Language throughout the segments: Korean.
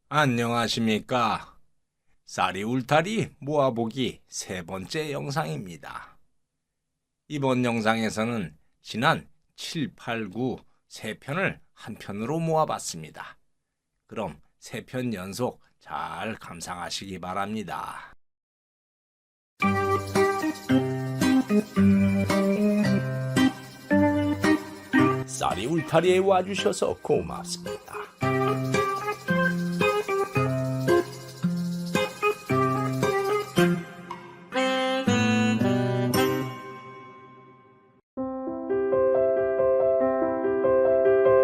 안녕하십니까. 쌀이 울타리 모아보기 세 번째 영상입니다. 이번 영상에서는 지난 7, 8, 9 세 편을 한 편으로 모아봤습니다. 그럼 세 편 연속 잘 감상하시기 바랍니다. 쌀이 울타리에 와주셔서 고맙습니다.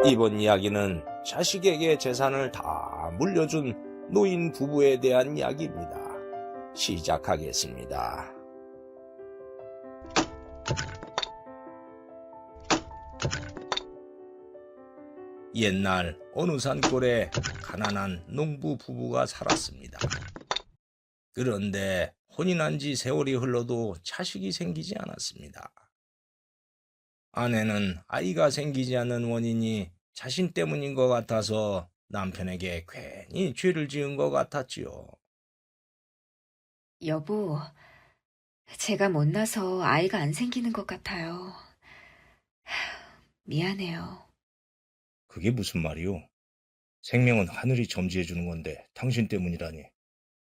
이번 이야기는 자식에게 재산을 다 물려준 노인 부부에 대한 이야기입니다. 시작하겠습니다. 옛날 어느 산골에 가난한 농부 부부가 살았습니다. 그런데 혼인한 지 세월이 흘러도 자식이 생기지 않았습니다. 아내는 아이가 생기지 않는 원인이 자신 때문인 것 같아서 남편에게 괜히 죄를 지은 것 같았지요. 여보, 제가 못나서 아이가 안 생기는 것 같아요. 미안해요. 그게 무슨 말이오? 생명은 하늘이 점지해 주는 건데 당신 때문이라니.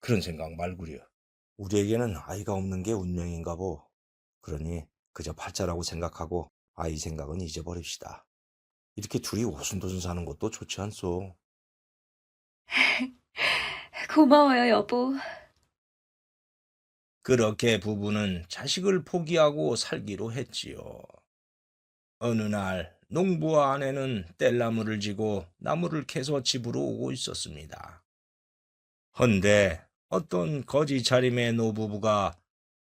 그런 생각 말구려. 우리에게는 아이가 없는 게 운명인가 보. 그러니 그저 팔자라고 생각하고 아이 생각은 잊어버립시다. 이렇게 둘이 오순도순 사는 것도 좋지 않소. 고마워요, 여보. 그렇게 부부는 자식을 포기하고 살기로 했지요. 어느 날 농부와 아내는 뗄나무를 지고 나무를 캐서 집으로 오고 있었습니다. 헌데 어떤 거지 차림의 노부부가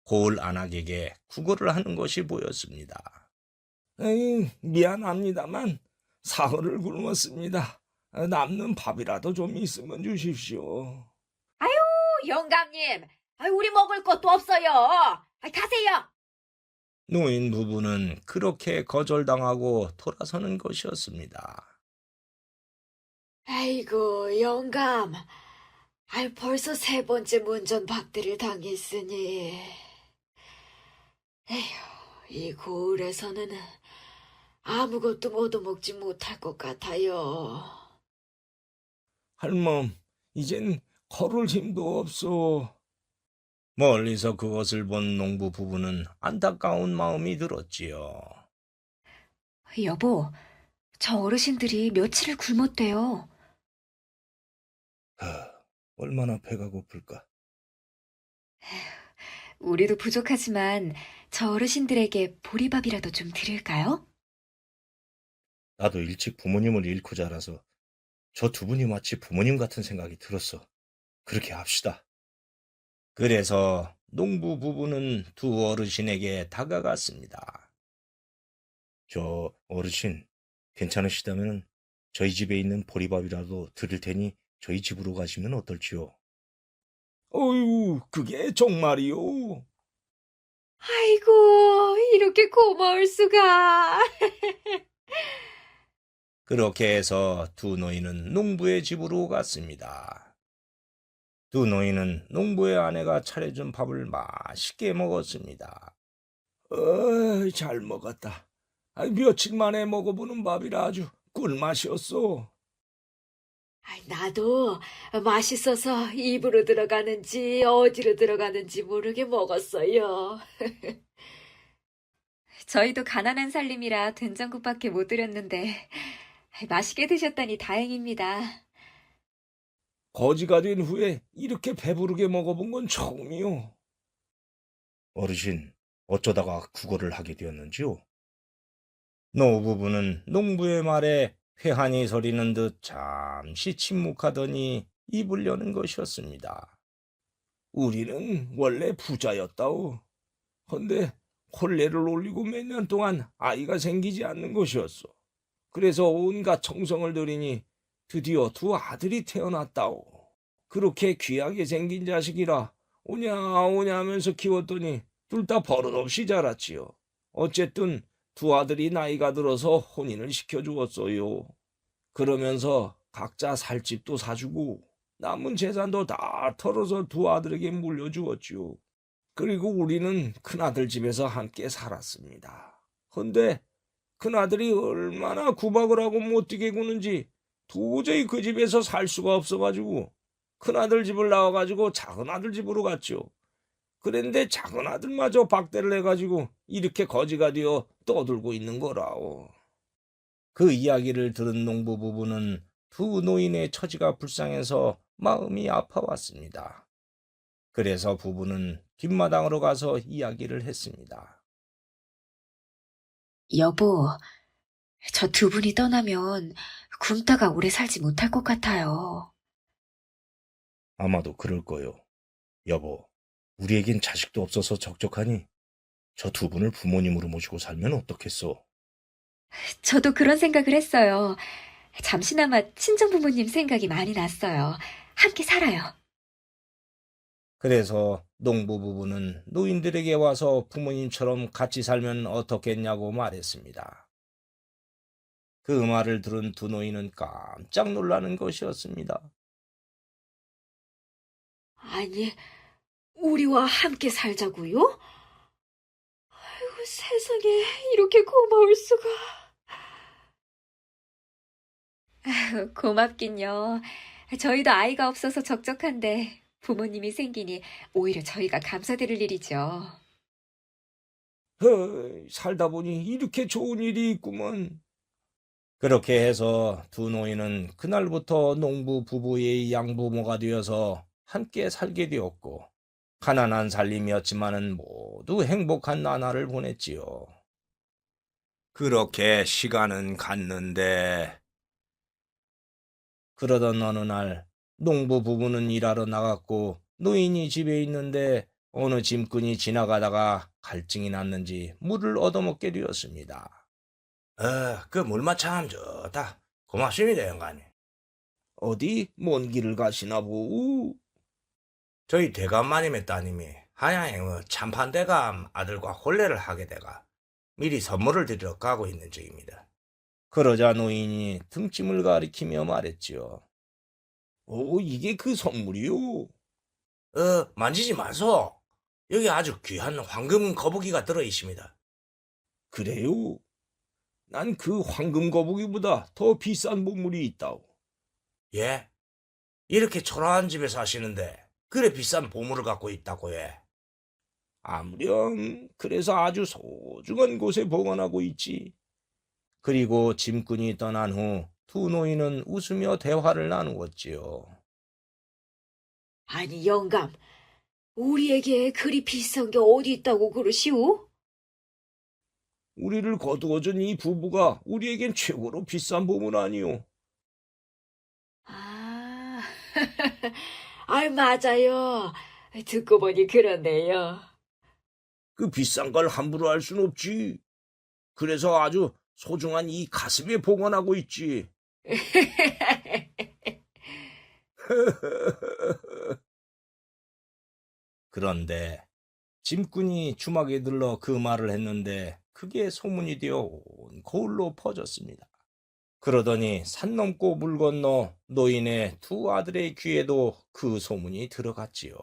고을 안악에게 구걸을 하는 것이 보였습니다. 에이, 미안합니다만 사흘을 굶었습니다. 남는 밥이라도 좀 있으면 주십시오. 아유, 영감님. 우리 먹을 것도 없어요. 가세요. 노인 부부는 그렇게 거절당하고 돌아서는 것이었습니다. 아이고, 영감. 벌써 세 번째 문전박대를 당했으니. 에휴, 이 고을에서는 아무것도 얻어먹지 못할 것 같아요. 할멈, 이젠 걸을 힘도 없소. 멀리서 그것을 본 농부 부부는 안타까운 마음이 들었지요. 여보, 저 어르신들이 며칠을 굶었대요. 얼마나 배가 고플까? 우리도 부족하지만 저 어르신들에게 보리밥이라도 좀 드릴까요? 나도 일찍 부모님을 잃고 자라서 저 두 분이 마치 부모님 같은 생각이 들었어. 그렇게 합시다. 그래서 농부 부부는 두 어르신에게 다가갔습니다. 저 어르신, 괜찮으시다면 저희 집에 있는 보리밥이라도 드릴 테니 저희 집으로 가시면 어떨지요? 어휴, 그게 정말이요? 아이고, 이렇게 고마울 수가. 그렇게 해서 두 노인은 농부의 집으로 갔습니다. 두 노인은 농부의 아내가 차려준 밥을 맛있게 먹었습니다. 잘 먹었다. 며칠 만에 먹어보는 밥이라 아주 꿀맛이었어. 나도 맛있어서 입으로 들어가는지 어디로 들어가는지 모르게 먹었어요. 저희도 가난한 살림이라 된장국밖에 못 드렸는데 맛있게 드셨다니 다행입니다. 거지가 된 후에 이렇게 배부르게 먹어본 건 처음이요. 어르신, 어쩌다가 국어를 하게 되었는지요? 노부부는 농부의 말에 회한이 서리는 듯 잠시 침묵하더니 입을 여는 것이었습니다. 우리는 원래 부자였다오. 헌데 혼례를 올리고 몇 년 동안 아이가 생기지 않는 것이었소. 그래서 온갖 정성을 들이니 드디어 두 아들이 태어났다오. 그렇게 귀하게 생긴 자식이라 오냐 오냐 하면서 키웠더니 둘 다 버릇없이 자랐지요. 어쨌든 두 아들이 나이가 들어서 혼인을 시켜주었어요. 그러면서 각자 살 집도 사주고 남은 재산도 다 털어서 두 아들에게 물려주었지요. 그리고 우리는 큰아들 집에서 함께 살았습니다. 헌데 큰아들이 얼마나 구박을 하고 못 뛰게 구는지 도저히 그 집에서 살 수가 없어가지고 큰아들 집을 나와가지고 작은아들 집으로 갔죠. 그런데 작은아들마저 박대를 해가지고 이렇게 거지가 되어 떠들고 있는 거라오. 그 이야기를 들은 농부 부부는 두 노인의 처지가 불쌍해서 마음이 아파왔습니다. 그래서 부부는 뒷마당으로 가서 이야기를 했습니다. 여보, 저 두 분이 떠나면 굶다가 오래 살지 못할 것 같아요. 아마도 그럴 거요. 여보, 우리에겐 자식도 없어서 적적하니 저 두 분을 부모님으로 모시고 살면 어떻겠소? 저도 그런 생각을 했어요. 잠시나마 친정부모님 생각이 많이 났어요. 함께 살아요. 그래서 농부 부부는 노인들에게 와서 부모님처럼 같이 살면 어떻겠냐고 말했습니다. 그 말을 들은 두 노인은 깜짝 놀라는 것이었습니다. 아니, 우리와 함께 살자고요? 아이고, 세상에 이렇게 고마울 수가. 고맙긴요. 저희도 아이가 없어서 적적한데 부모님이 생기니 오히려 저희가 감사드릴 일이죠. 살다 보니 이렇게 좋은 일이 있구먼. 그렇게 해서 두 노인은 그날부터 농부 부부의 양부모가 되어서 함께 살게 되었고, 가난한 살림이었지만은 모두 행복한 나날을 보냈지요. 그렇게 시간은 갔는데, 그러던 어느 날 농부 부부는 일하러 나갔고 노인이 집에 있는데 어느 짐꾼이 지나가다가 갈증이 났는지 물을 얻어먹게 되었습니다. 그 물맛 참 좋다. 고맙습니다, 영감님. 어디 먼 길을 가시나 보우? 저희 대감마님의 따님이 한양에 참판대감 아들과 혼례를 하게 돼가 미리 선물을 드리러 가고 있는 중입니다. 그러자 노인이 등짐을 가리키며 말했지요. 이게 그 선물이요? 만지지 마소. 여기 아주 귀한 황금 거북이가 들어있습니다. 그래요? 난 그 황금 거북이보다 더 비싼 보물이 있다오. 예? 이렇게 초라한 집에 사시는데 그래 비싼 보물을 갖고 있다고 해. 아무렴 그래서 아주 소중한 곳에 보관하고 있지. 그리고 짐꾼이 떠난 후 두 노인은 웃으며 대화를 나누었지요. 아니, 영감, 우리에게 그리 비싼 게 어디 있다고 그러시오? 우리를 거두어준 이 부부가 우리에겐 최고로 비싼 보물 아니오. 아, 맞아요. 듣고 보니 그러네요. 그 비싼 걸 함부로 할 순 없지. 그래서 아주 소중한 이 가슴에 보관하고 있지. 그런데 짐꾼이 주막에 들러 그 말을 했는데 그게 소문이 되어 온 거울로 퍼졌습니다. 그러더니 산 넘고 물 건너 노인의 두 아들의 귀에도 그 소문이 들어갔지요.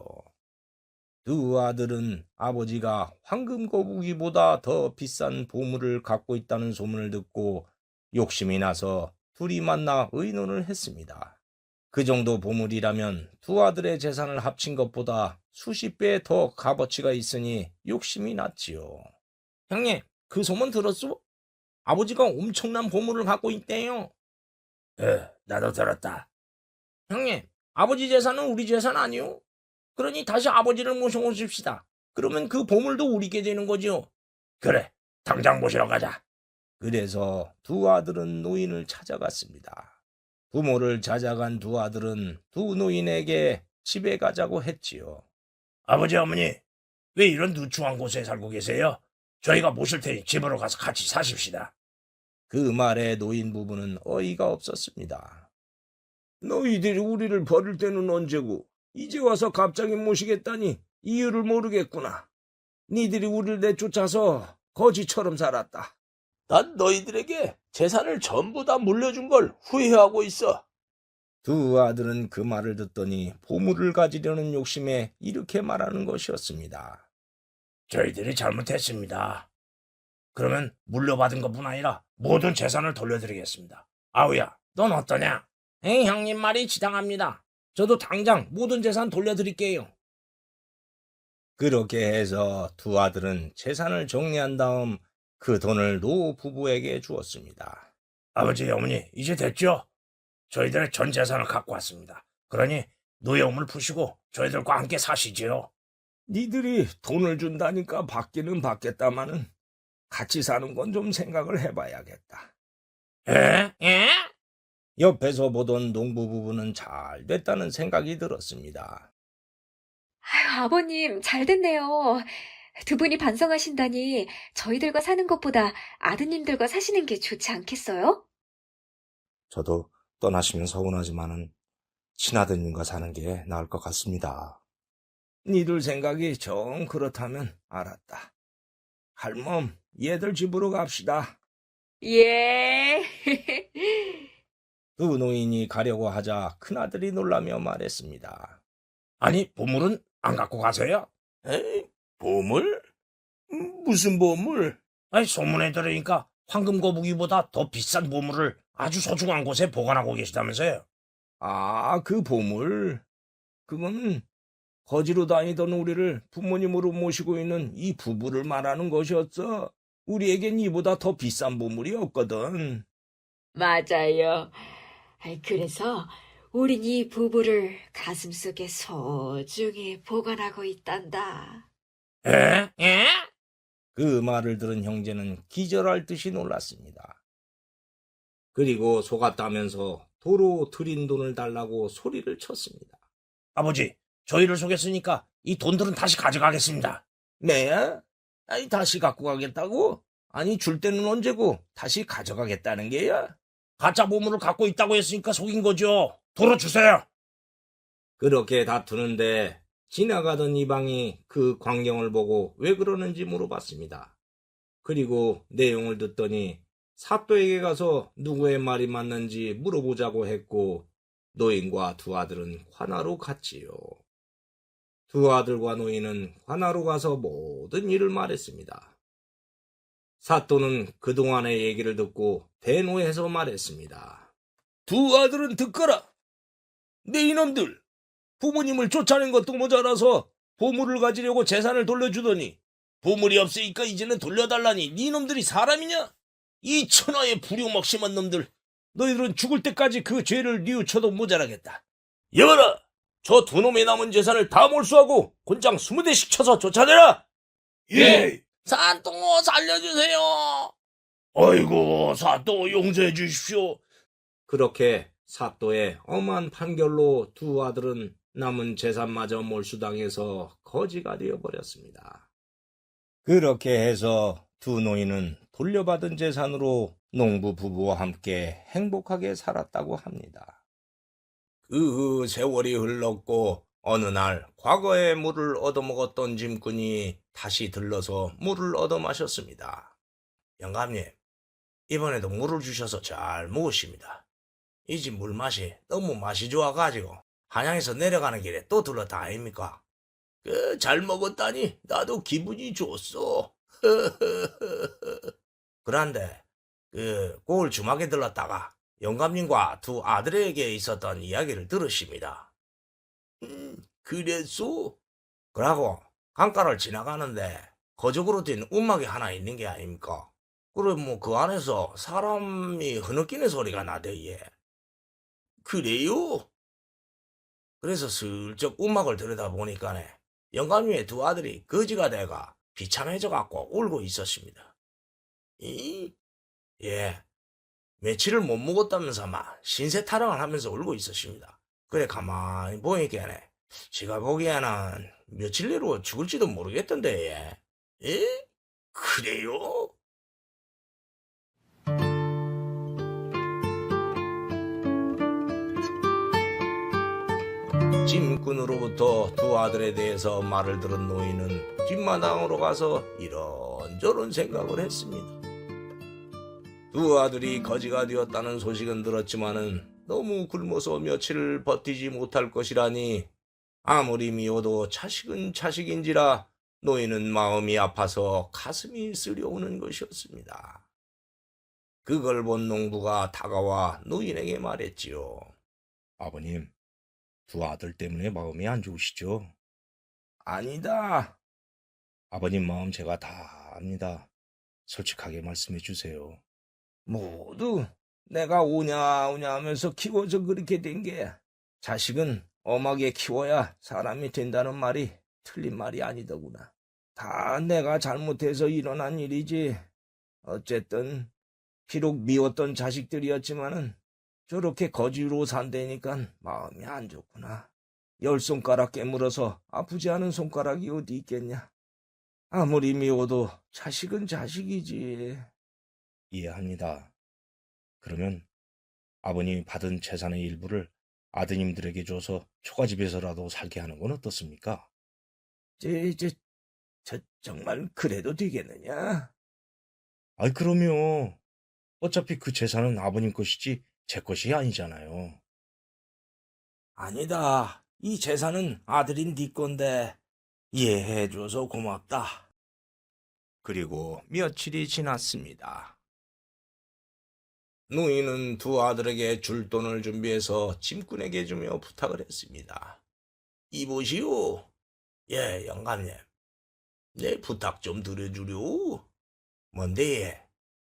두 아들은 아버지가 황금거북이보다 더 비싼 보물을 갖고 있다는 소문을 듣고 욕심이 나서 둘이 만나 의논을 했습니다. 그 정도 보물이라면 두 아들의 재산을 합친 것보다 수십 배 더 값어치가 있으니 욕심이 났지요. 형님, 그 소문 들었소? 아버지가 엄청난 보물을 갖고 있대요. 나도 들었다. 형님, 아버지 재산은 우리 재산 아니요? 그러니 다시 아버지를 모셔오십시다. 그러면 그 보물도 우리게 되는 거지요. 그래, 당장 모시러 가자. 그래서 두 아들은 노인을 찾아갔습니다. 부모를 찾아간 두 아들은 두 노인에게 집에 가자고 했지요. 아버지, 어머니, 왜 이런 누추한 곳에 살고 계세요? 저희가 모실 테니 집으로 가서 같이 사십시다. 그 말에 노인 부부는 어이가 없었습니다. 너희들이 우리를 버릴 때는 언제고 이제 와서 갑자기 모시겠다니 이유를 모르겠구나. 니들이 우리를 내쫓아서 거지처럼 살았다. 난 너희들에게 재산을 전부 다 물려준 걸 후회하고 있어. 두 아들은 그 말을 듣더니 보물을 가지려는 욕심에 이렇게 말하는 것이었습니다. 저희들이 잘못했습니다. 그러면 물려받은 것뿐 아니라 모든 재산을 돌려드리겠습니다. 아우야, 넌 어떠냐? 형님 말이 지당합니다. 저도 당장 모든 재산 돌려드릴게요. 그렇게 해서 두 아들은 재산을 정리한 다음 그 돈을 노 부부에게 주었습니다. 아버지, 어머니, 이제 됐죠? 저희들의 전 재산을 갖고 왔습니다. 그러니 노여움을 푸시고 저희들과 함께 사시지요. 니들이 돈을 준다니까 받기는 받겠다마는 같이 사는 건 좀 생각을 해봐야겠다. 에? 옆에서 보던 농부 부부는 잘 됐다는 생각이 들었습니다. 아유, 아버님, 잘 됐네요. 두 분이 반성하신다니 저희들과 사는 것보다 아드님들과 사시는 게 좋지 않겠어요? 저도 떠나시면 서운하지만은 친아드님과 사는 게 나을 것 같습니다. 니들 생각이 정 그렇다면 알았다. 할멈, 얘들 집으로 갑시다. 예. 두 노인이 가려고 하자 큰아들이 놀라며 말했습니다. 아니, 보물은 안 갖고 가세요? 에이, 보물? 무슨 보물? 아니, 소문에 들으니까 황금 거북이보다 더 비싼 보물을 아주 소중한 곳에 보관하고 계시다면서요? 아, 그 보물? 그건 거지로 다니던 우리를 부모님으로 모시고 있는 이 부부를 말하는 것이었어. 우리에겐 이보다 더 비싼 보물이 없거든. 맞아요. 그래서 우린 이 부부를 가슴속에 소중히 보관하고 있단다. 에? 그 말을 들은 형제는 기절할 듯이 놀랐습니다. 그리고 속았다면서 도로 들인 돈을 달라고 소리를 쳤습니다. 아버지, 저희를 속였으니까 이 돈들은 다시 가져가겠습니다. 네? 아니, 다시 갖고 가겠다고? 아니, 줄 때는 언제고 다시 가져가겠다는 게야? 가짜 보물을 갖고 있다고 했으니까 속인 거죠. 돌아주세요. 그렇게 다투는데 지나가던 이방이 그 광경을 보고 왜 그러는지 물어봤습니다. 그리고 내용을 듣더니 사또에게 가서 누구의 말이 맞는지 물어보자고 했고 노인과 두 아들은 관하로 갔지요. 두 아들과 노인은 관하로 가서 모든 일을 말했습니다. 사또는 그동안의 얘기를 듣고 대노해서 말했습니다. 두 아들은 듣거라. 네 이놈들, 부모님을 쫓아낸 것도 모자라서 보물을 가지려고 재산을 돌려주더니 보물이 없으니까 이제는 돌려달라니 네 놈들이 사람이냐? 이 천하의 불효먹심한 놈들, 너희들은 죽을 때까지 그 죄를 뉘우쳐도 모자라겠다. 여봐라, 저 두 놈의 남은 재산을 다 몰수하고 곤장 20대씩 쳐서 쫓아내라. 예. 사또 살려주세요. 아이고, 사또 용서해 주십시오. 그렇게 사또의 엄한 판결로 두 아들은 남은 재산마저 몰수당해서 거지가 되어버렸습니다. 그렇게 해서 두 노인은 돌려받은 재산으로 농부 부부와 함께 행복하게 살았다고 합니다. 그 세월이 흘렀고 어느 날 과거에 물을 얻어먹었던 짐꾼이 다시 들러서 물을 얻어 마셨습니다. 영감님, 이번에도 물을 주셔서 잘 먹었습니다. 이 집 물맛이 너무 맛이 좋아가지고 한양에서 내려가는 길에 또 들렀다 아닙니까? 잘 먹었다니 나도 기분이 좋소. 그런데 고을 주막에 들렀다가 영감님과 두 아들에게 있었던 이야기를 들으십니다. 그랬소? 그러고 강가를 지나가는데 거적으로 된 움막이 하나 있는 게 아닙니까? 그럼 뭐 그 안에서 사람이 흐느끼는 소리가 나대. 예. 그래요? 그래서 슬쩍 움막을 들여다보니까네 영감님의 두 아들이 거지가 돼가 비참해져 갖고 울고 있었습니다. 예, 며칠을 못 먹었다면서만 신세 타령을 하면서 울고 있었습니다. 그래 가만히 보니까네 제가 보기에는 며칠 내로 죽을지도 모르겠던데. 예? 그래요? 짐꾼으로부터 두 아들에 대해서 말을 들은 노인은 뒷마당으로 가서 이런저런 생각을 했습니다. 두 아들이 거지가 되었다는 소식은 들었지만은 너무 굶어서 며칠을 버티지 못할 것이라니 아무리 미워도 자식은 자식인지라 노인은 마음이 아파서 가슴이 쓰려오는 것이었습니다. 그걸 본 농부가 다가와 노인에게 말했지요. 아버님, 두 아들 때문에 마음이 안 좋으시죠? 아니다. 아버님 마음 제가 다 압니다. 솔직하게 말씀해 주세요. 모두 내가 오냐 오냐 하면서 키워서 그렇게 된 게 자식은 엄하게 키워야 사람이 된다는 말이 틀린 말이 아니더구나. 다 내가 잘못해서 일어난 일이지. 어쨌든 비록 미웠던 자식들이었지만은 저렇게 거지로 산다니까 마음이 안 좋구나. 10손가락 깨물어서 아프지 않은 손가락이 어디 있겠냐. 아무리 미워도 자식은 자식이지. 이해합니다. 그러면 아버님이 받은 재산의 일부를 아드님들에게 줘서 초가집에서라도 살게 하는 건 어떻습니까? 정말 그래도 되겠느냐? 아이, 그럼요. 어차피 그 재산은 아버님 것이지 제 것이 아니잖아요. 아니다. 이 재산은 아들인 네 건데 이해해줘서 고맙다. 그리고 며칠이 지났습니다. 노인은 두 아들에게 줄 돈을 준비해서 짐꾼에게 주며 부탁을 했습니다. 이보시오. 예, 영감님. 내 부탁 좀 들어주려. 뭔데?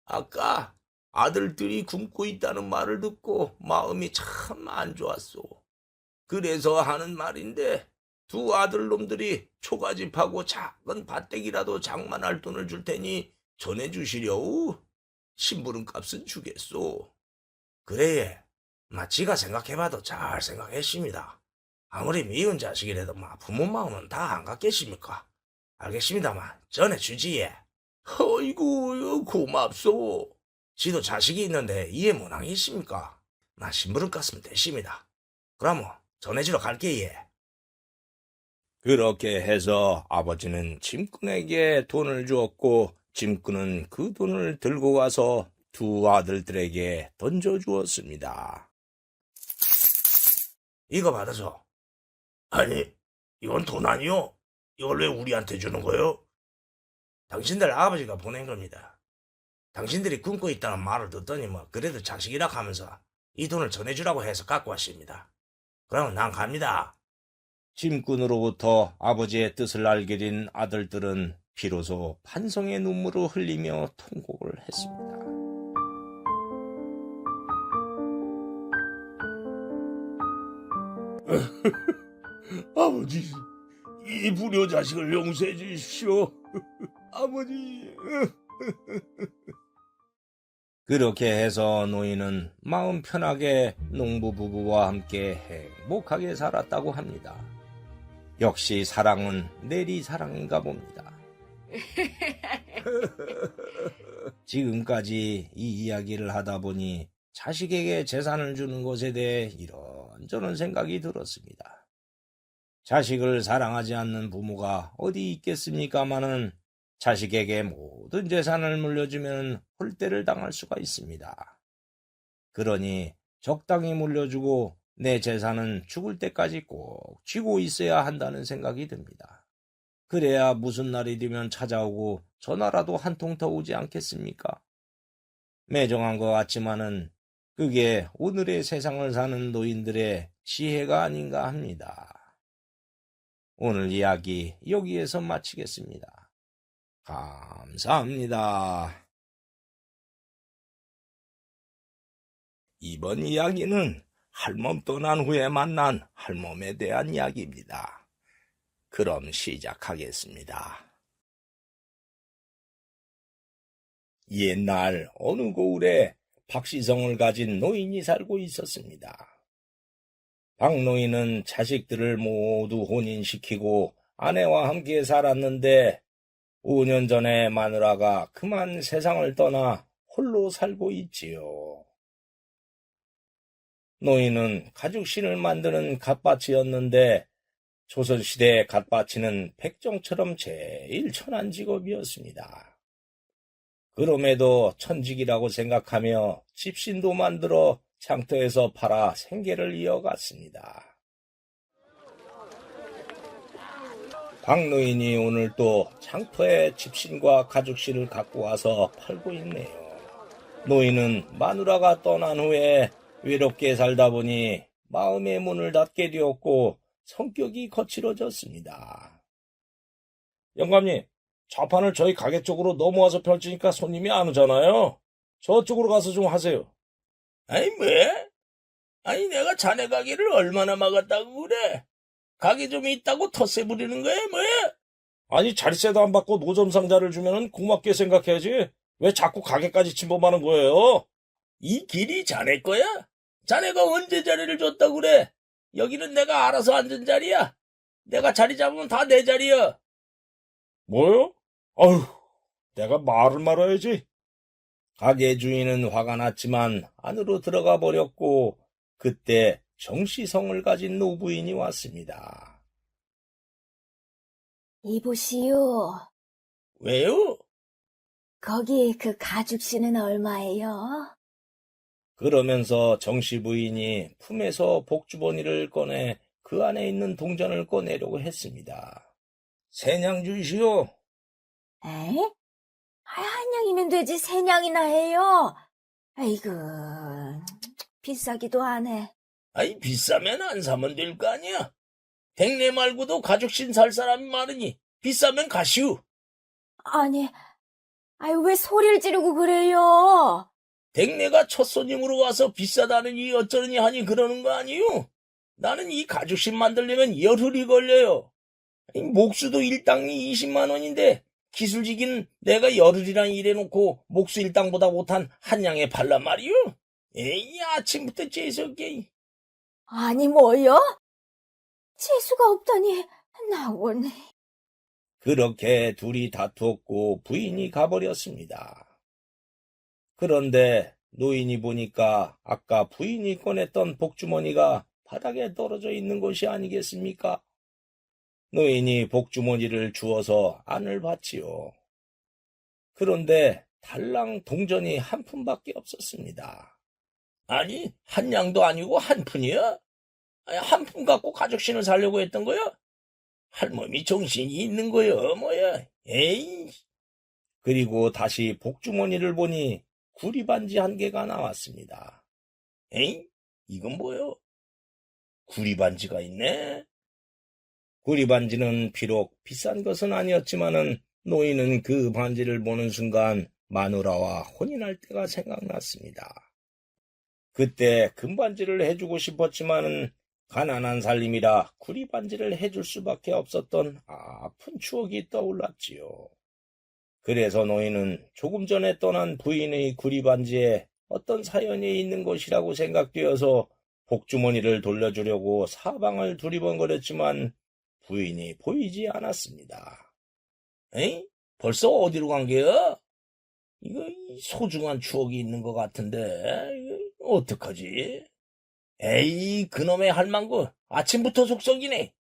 아까 아들들이 굶고 있다는 말을 듣고 마음이 참 안 좋았소. 그래서 하는 말인데 두 아들놈들이 초가집하고 작은 밭대기라도 장만할 돈을 줄 테니 전해주시려우. 심부름값은 주겠소. 그래, 지가 생각해봐도 잘 생각했습니다. 아무리 미운 자식이라도 부모 마음은 다 안 갖겠습니까? 알겠습니다만 전해주지. 예. 어이구, 고맙소. 지도 자식이 있는데 이해 못하겠습니까? 심부름값은 됐습니다. 그럼 전해주러 갈게. 예. 그렇게 해서 아버지는 짐꾼에게 돈을 주었고 짐꾼은 그 돈을 들고 가서 두 아들들에게 던져주었습니다. 이거 받아서. 아니, 이건 돈 아니요? 이걸 왜 우리한테 주는 거요? 당신들 아버지가 보낸 겁니다. 당신들이 굶고 있다는 말을 듣더니 그래도 자식이라 하면서 이 돈을 전해주라고 해서 갖고 왔습니다. 그럼 난 갑니다. 짐꾼으로부터 아버지의 뜻을 알게 된 아들들은 비로소 반성의 눈물을 흘리며 통곡을 했습니다. 아버지, 이 불효 자식을 용서해 주십시오. 아버지. 그렇게 해서 노인은 마음 편하게 농부 부부와 함께 행복하게 살았다고 합니다. 역시 사랑은 내리 사랑인가 봅니다. 지금까지 이 이야기를 하다 보니 자식에게 재산을 주는 것에 대해 이런저런 생각이 들었습니다. 자식을 사랑하지 않는 부모가 어디 있겠습니까마는 자식에게 모든 재산을 물려주면 홀대를 당할 수가 있습니다. 그러니 적당히 물려주고 내 재산은 죽을 때까지 꼭 쥐고 있어야 한다는 생각이 듭니다. 그래야 무슨 날이 되면 찾아오고 전화라도 한 통 더 오지 않겠습니까? 매정한 것 같지만은 그게 오늘의 세상을 사는 노인들의 지혜가 아닌가 합니다. 오늘 이야기 여기에서 마치겠습니다. 감사합니다. 이번 이야기는 할멈 떠난 후에 만난 할멈에 대한 이야기입니다. 그럼 시작하겠습니다. 옛날 어느 고을에 박시성을 가진 노인이 살고 있었습니다. 박노인은 자식들을 모두 혼인시키고 아내와 함께 살았는데 5년 전에 마누라가 그만 세상을 떠나 홀로 살고 있지요. 노인은 가죽신을 만드는 갓바치였는데 조선시대의 갓바치는 백정처럼 제일 천한 직업이었습니다. 그럼에도 천직이라고 생각하며 집신도 만들어 장터에서 팔아 생계를 이어갔습니다. 박노인이 오늘 또 장터에 집신과 가죽신을 갖고 와서 팔고 있네요. 노인은 마누라가 떠난 후에 외롭게 살다 보니 마음의 문을 닫게 되었고 성격이 거칠어졌습니다. 영감님, 좌판을 저희 가게 쪽으로 넘어와서 펼치니까 손님이 안 오잖아요. 저쪽으로 가서 좀 하세요. 아니 왜? 아니 내가 자네 가게를 얼마나 막았다고 그래? 가게 좀 있다고 텃세 부리는 거야 뭐야? 아니 자리세도 안 받고 노점 상자를 주면은 고맙게 생각해야지. 왜 자꾸 가게까지 침범하는 거예요? 이 길이 자네 거야? 자네가 언제 자리를 줬다고 그래? 여기는 내가 알아서 앉은 자리야. 내가 자리 잡으면 다 내 자리야. 뭐요? 아휴, 내가 말을 말아야지. 가게 주인은 화가 났지만 안으로 들어가 버렸고 그때 정시성을 가진 노부인이 왔습니다. 이보시오. 왜요? 거기 그 가죽신은 얼마예요? 그러면서 정씨 부인이 품에서 복주머니를 꺼내 그 안에 있는 동전을 꺼내려고 했습니다. 세냥 주시오. 에? 한 냥이면 되지 세 냥이나 해요. 아이고, 비싸기도 하네. 아이 비싸면 안 사면 될 거 아니야. 백내 말고도 가죽신 살 사람이 많으니 비싸면 가시오. 아니, 왜 소리를 지르고 그래요? 백내가 첫 손님으로 와서 비싸다느니 어쩌느니 하니 그러는 거 아니요? 나는 이 가죽신 만들려면 열흘이 걸려요. 목수도 일당이 20만 원인데 기술직인 내가 열흘이나 일해놓고 목수 일당보다 못한 한 양에 팔란 말이요? 에이 아침부터 재수없게. 아니, 뭐요? 재수가 없다니, 나원. 그렇게 둘이 다투었고 부인이 가버렸습니다. 그런데 노인이 보니까 아까 부인이 꺼냈던 복주머니가 바닥에 떨어져 있는 것이 아니겠습니까? 노인이 복주머니를 주워서 안을 봤지요. 그런데 달랑 동전이 한 푼밖에 없었습니다. 아니, 한 양도 아니고 한 푼이야? 한 푼 갖고 가죽신을 사려고 했던 거야? 할머니 정신이 있는 거야, 뭐야? 에이. 그리고 다시 복주머니를 보니 구리반지 한 개가 나왔습니다. 에이? 이건 뭐요? 구리반지가 있네? 구리반지는 비록 비싼 것은 아니었지만은 노인은 그 반지를 보는 순간 마누라와 혼인할 때가 생각났습니다. 그때 금반지를 해주고 싶었지만은 가난한 살림이라 구리반지를 해줄 수밖에 없었던 아픈 추억이 떠올랐지요. 그래서 노인은 조금 전에 떠난 부인의 구리반지에 어떤 사연이 있는 것이라고 생각되어서 복주머니를 돌려주려고 사방을 두리번거렸지만 부인이 보이지 않았습니다. 에이? 벌써 어디로 간 게야? 이거 소중한 추억이 있는 것 같은데 이거 어떡하지? 에이 그놈의 할망구 아침부터 속썩이네.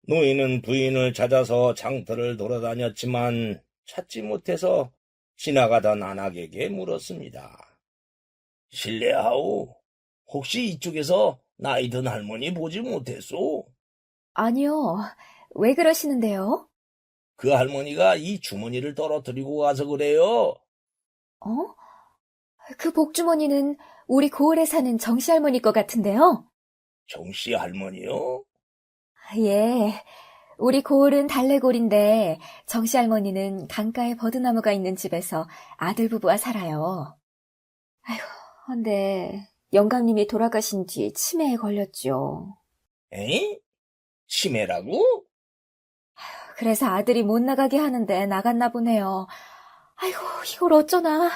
노인은 부인을 찾아서 장터를 돌아다녔지만 찾지 못해서 지나가던 안악에게 물었습니다. 실례하오. 혹시 이쪽에서 나이 든 할머니 보지 못했소? 아니요, 왜 그러시는데요? 그 할머니가 이 주머니를 떨어뜨리고 가서 그래요. 어? 그 복주머니는 우리 고을에 사는 정씨 할머니 것 같은데요? 정씨 할머니요? 예, 우리 고을은 달래골인데 정씨 할머니는 강가에 버드나무가 있는 집에서 아들 부부와 살아요. 아휴, 근데 영감님이 돌아가신 뒤 치매에 걸렸죠. 에이? 치매라고? 그래서 아들이 못 나가게 하는데 나갔나 보네요. 아이고, 이걸 어쩌나.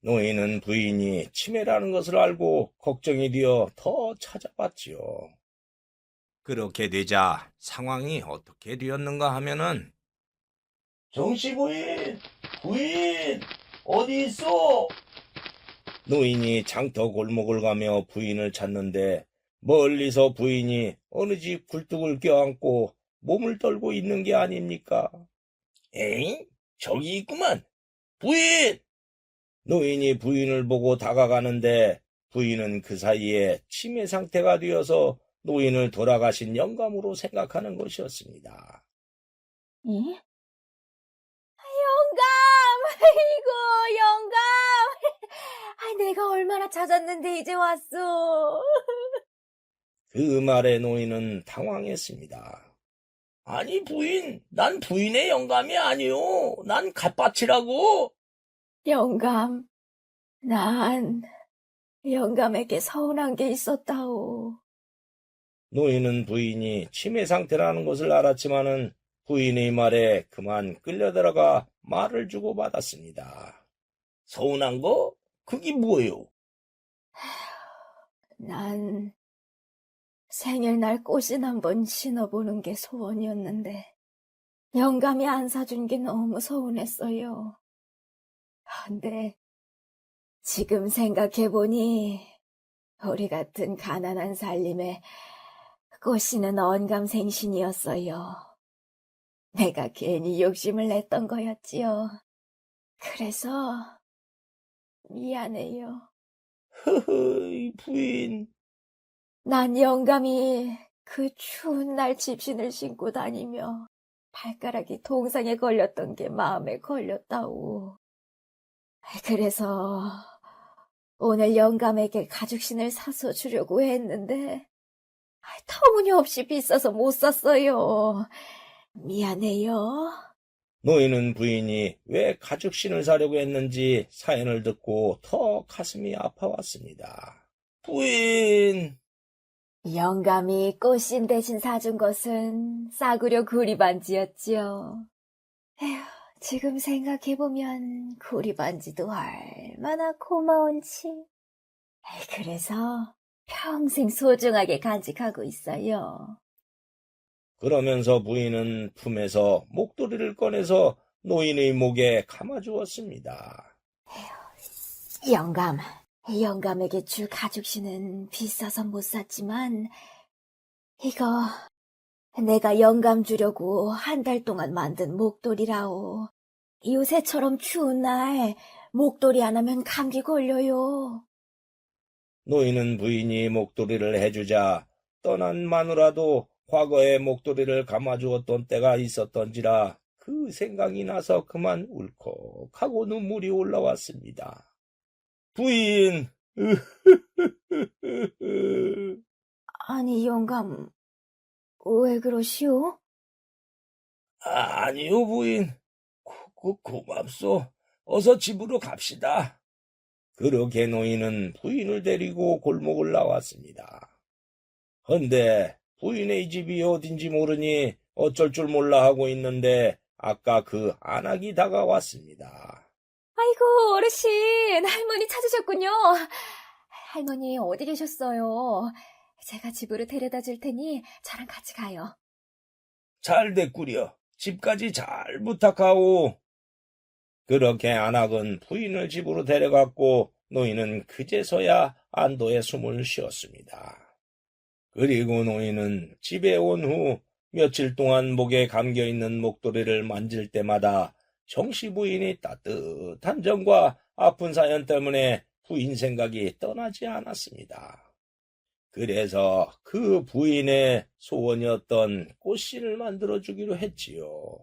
노인은 부인이 치매라는 것을 알고 걱정이 되어 더 찾아봤지요. 그렇게 되자 상황이 어떻게 되었는가 하면은 정씨 부인! 부인! 어디 있어? 노인이 장터 골목을 가며 부인을 찾는데 멀리서 부인이 어느 집 굴뚝을 껴안고 몸을 떨고 있는 게 아닙니까? 에잉? 저기 있구만. 부인! 노인이 부인을 보고 다가가는데 부인은 그 사이에 치매 상태가 되어서 노인을 돌아가신 영감으로 생각하는 것이었습니다. 예? 영감! 아이고, 영감! 내가 얼마나 찾았는데 이제 왔어. 그 말에 노인은 당황했습니다. 아니 부인, 난 부인의 영감이 아니오. 난 갓밭이라고. 영감, 난 영감에게 서운한 게 있었다오. 노인은 부인이 치매 상태라는 것을 알았지만은 부인의 말에 그만 끌려들어가 말을 주고받았습니다. 서운한 거? 그게 뭐예요? 난 생일날 꽃인 한번 신어보는 게 소원이었는데 영감이 안 사준 게 너무 서운했어요. 근데 지금 생각해보니 우리 같은 가난한 살림에 꽃씨는 언감생신이었어요. 내가 괜히 욕심을 냈던 거였지요. 그래서 미안해요. 허허, 부인. 난 영감이 그 추운 날 집신을 신고 다니며 발가락이 동상에 걸렸던 게 마음에 걸렸다오. 그래서 오늘 영감에게 가죽신을 사서 주려고 했는데 터무니없이 비싸서 못 샀어요. 미안해요. 노인은 부인이 왜 가죽신을 사려고 했는지 사연을 듣고 더 가슴이 아파왔습니다. 부인! 영감이 꽃신 대신 사준 것은 싸구려 구리반지였지요. 에휴, 지금 생각해보면 구리반지도 얼마나 고마운지. 그래서 평생 소중하게 간직하고 있어요. 그러면서 부인은 품에서 목도리를 꺼내서 노인의 목에 감아주었습니다. 영감에게 줄 가죽신은 비싸서 못 샀지만 이거 내가 영감 주려고 한 달 동안 만든 목도리라오. 요새처럼 추운 날 목도리 안 하면 감기 걸려요. 노인은 부인이 목도리를 해주자 떠난 마누라도 과거에 목도리를 감아주었던 때가 있었던지라 그 생각이 나서 그만 울컥하고 눈물이 올라왔습니다. 부인! 아니, 영감, 왜 그러시오? 아니요, 부인. 고맙소. 어서 집으로 갑시다. 그렇게 노인은 부인을 데리고 골목을 나왔습니다. 헌데 부인의 집이 어딘지 모르니 어쩔 줄 몰라 하고 있는데 아까 그 안악이 다가왔습니다. 아이고, 어르신, 할머니 찾으셨군요. 할머니 어디 계셨어요? 제가 집으로 데려다 줄 테니 저랑 같이 가요. 잘 됐구려. 집까지 잘 부탁하오. 그렇게 안악은 부인을 집으로 데려갔고 노인은 그제서야 안도의 숨을 쉬었습니다. 그리고 노인은 집에 온 후 며칠 동안 목에 감겨있는 목도리를 만질 때마다 정씨 부인이 따뜻한 정과 아픈 사연 때문에 부인 생각이 떠나지 않았습니다. 그래서 그 부인의 소원이었던 꽃신을 만들어주기로 했지요.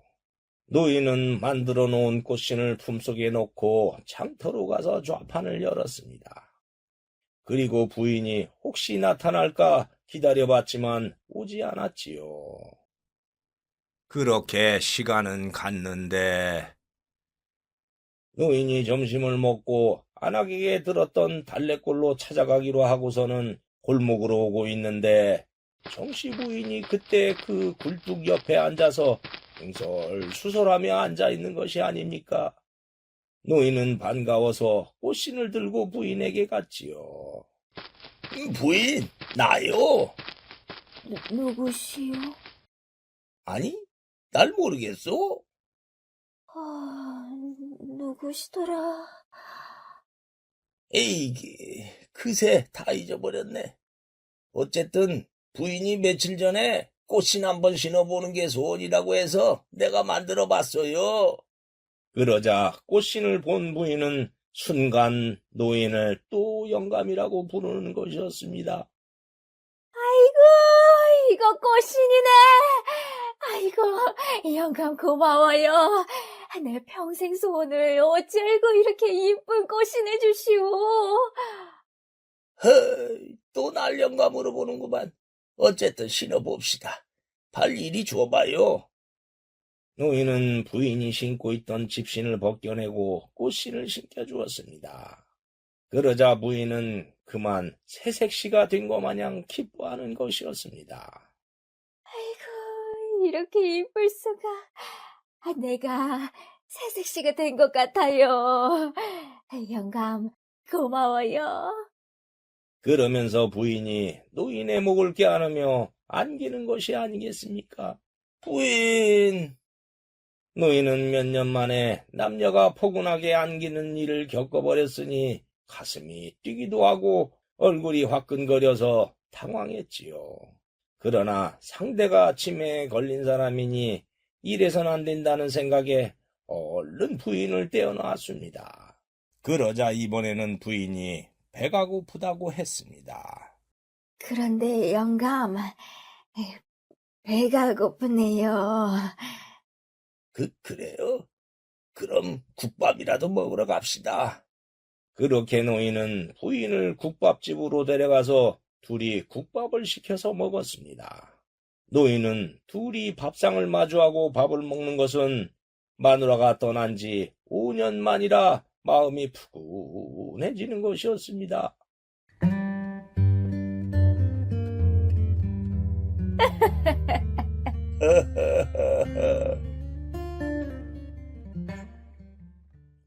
노인은 만들어 놓은 꽃신을 품속에 넣고 장터로 가서 좌판을 열었습니다. 그리고 부인이 혹시 나타날까 기다려봤지만 오지 않았지요. 그렇게 시간은 갔는데 노인이 점심을 먹고 안악에게 들었던 달래꼴로 찾아가기로 하고서는 골목으로 오고 있는데 정씨 부인이 그때 그 굴뚝 옆에 앉아서 횡설수설하며 앉아있는 것이 아닙니까? 노인은 반가워서 꽃신을 들고 부인에게 갔지요. 부인, 나요. 누구시오? 아니, 날 모르겠소? 누구시더라? 에이, 그새 다 잊어버렸네. 어쨌든 부인이 며칠 전에 꽃신 한번 신어보는 게 소원이라고 해서 내가 만들어 봤어요. 그러자 꽃신을 본 부인은 순간 노인을 또 영감이라고 부르는 것이었습니다. 아이고, 이거 꽃신이네. 아이고, 영감 고마워요. 내 평생 소원을 어쩔고 이렇게 이쁜 꽃신을 주시오. 허이, 또 날 영감으로 보는구만. 어쨌든 신어봅시다. 발 이리 줘봐요. 노인은 부인이 신고 있던 집신을 벗겨내고 꽃신을 신겨주었습니다. 그러자 부인은 그만 새색시가 된 것 마냥 기뻐하는 것이었습니다. 아이고, 이렇게 이쁠 수가. 내가 새색시가 된 것 같아요. 영감, 고마워요. 그러면서 부인이 노인의 목을 껴안으며 안기는 것이 아니겠습니까? 부인! 노인은 몇 년 만에 남녀가 포근하게 안기는 일을 겪어버렸으니 가슴이 뛰기도 하고 얼굴이 화끈거려서 당황했지요. 그러나 상대가 치매에 걸린 사람이니 이래선 안 된다는 생각에 얼른 부인을 떼어놨습니다. 그러자 이번에는 부인이 배가 고프다고 했습니다. 그런데 영감, 배가 고프네요. 그래요? 그럼 국밥이라도 먹으러 갑시다. 그렇게 노인은 부인을 국밥집으로 데려가서 둘이 국밥을 시켜서 먹었습니다. 노인은 둘이 밥상을 마주하고 밥을 먹는 것은 마누라가 떠난 지 5년 만이라 마음이 푸근해지는 것이었습니다.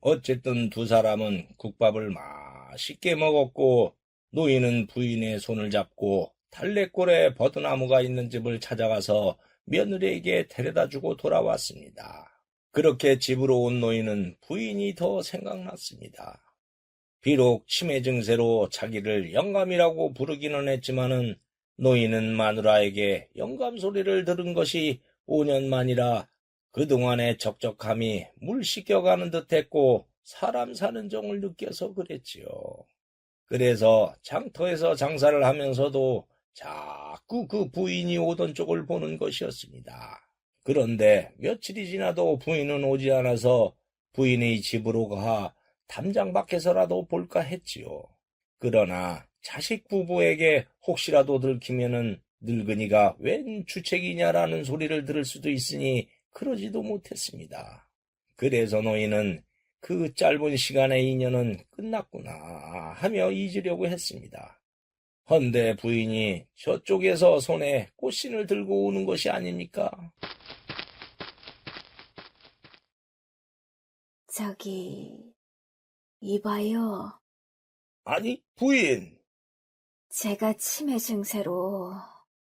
어쨌든 두 사람은 국밥을 맛있게 먹었고 노인은 부인의 손을 잡고 달래골에 버드나무가 있는 집을 찾아가서 며느리에게 데려다주고 돌아왔습니다. 그렇게 집으로 온 노인은 부인이 더 생각났습니다. 비록 치매 증세로 자기를 영감이라고 부르기는 했지만은 노인은 마누라에게 영감 소리를 들은 것이 5년 만이라 그동안의 적적함이 물 씻겨가는 듯했고 사람 사는 정을 느껴서 그랬지요. 그래서 장터에서 장사를 하면서도 자꾸 그 부인이 오던 쪽을 보는 것이었습니다. 그런데 며칠이 지나도 부인은 오지 않아서 부인의 집으로 가 담장 밖에서라도 볼까 했지요. 그러나 자식 부부에게 혹시라도 들키면은 늙은이가 웬 주책이냐라는 소리를 들을 수도 있으니 그러지도 못했습니다. 그래서 노인은 그 짧은 시간의 인연은 끝났구나 하며 잊으려고 했습니다. 헌데 부인이 저쪽에서 손에 꽃신을 들고 오는 것이 아닙니까? 저기, 이봐요. 아니, 부인! 제가 치매 증세로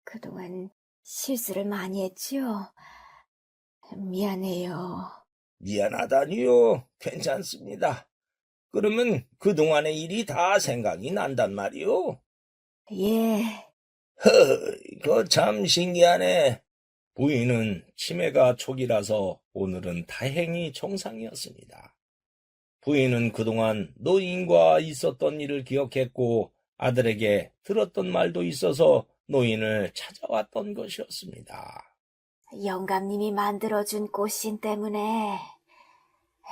그동안 실수를 많이 했지요. 미안해요. 미안하다니요. 괜찮습니다. 그러면 그동안의 일이 다 생각이 난단 말이오? 예, 그거 참 신기하네. 부인은 치매가 초기라서 오늘은 다행히 정상이었습니다. 부인은 그동안 노인과 있었던 일을 기억했고 아들에게 들었던 말도 있어서 노인을 찾아왔던 것이었습니다. 영감님이 만들어준 꽃신 때문에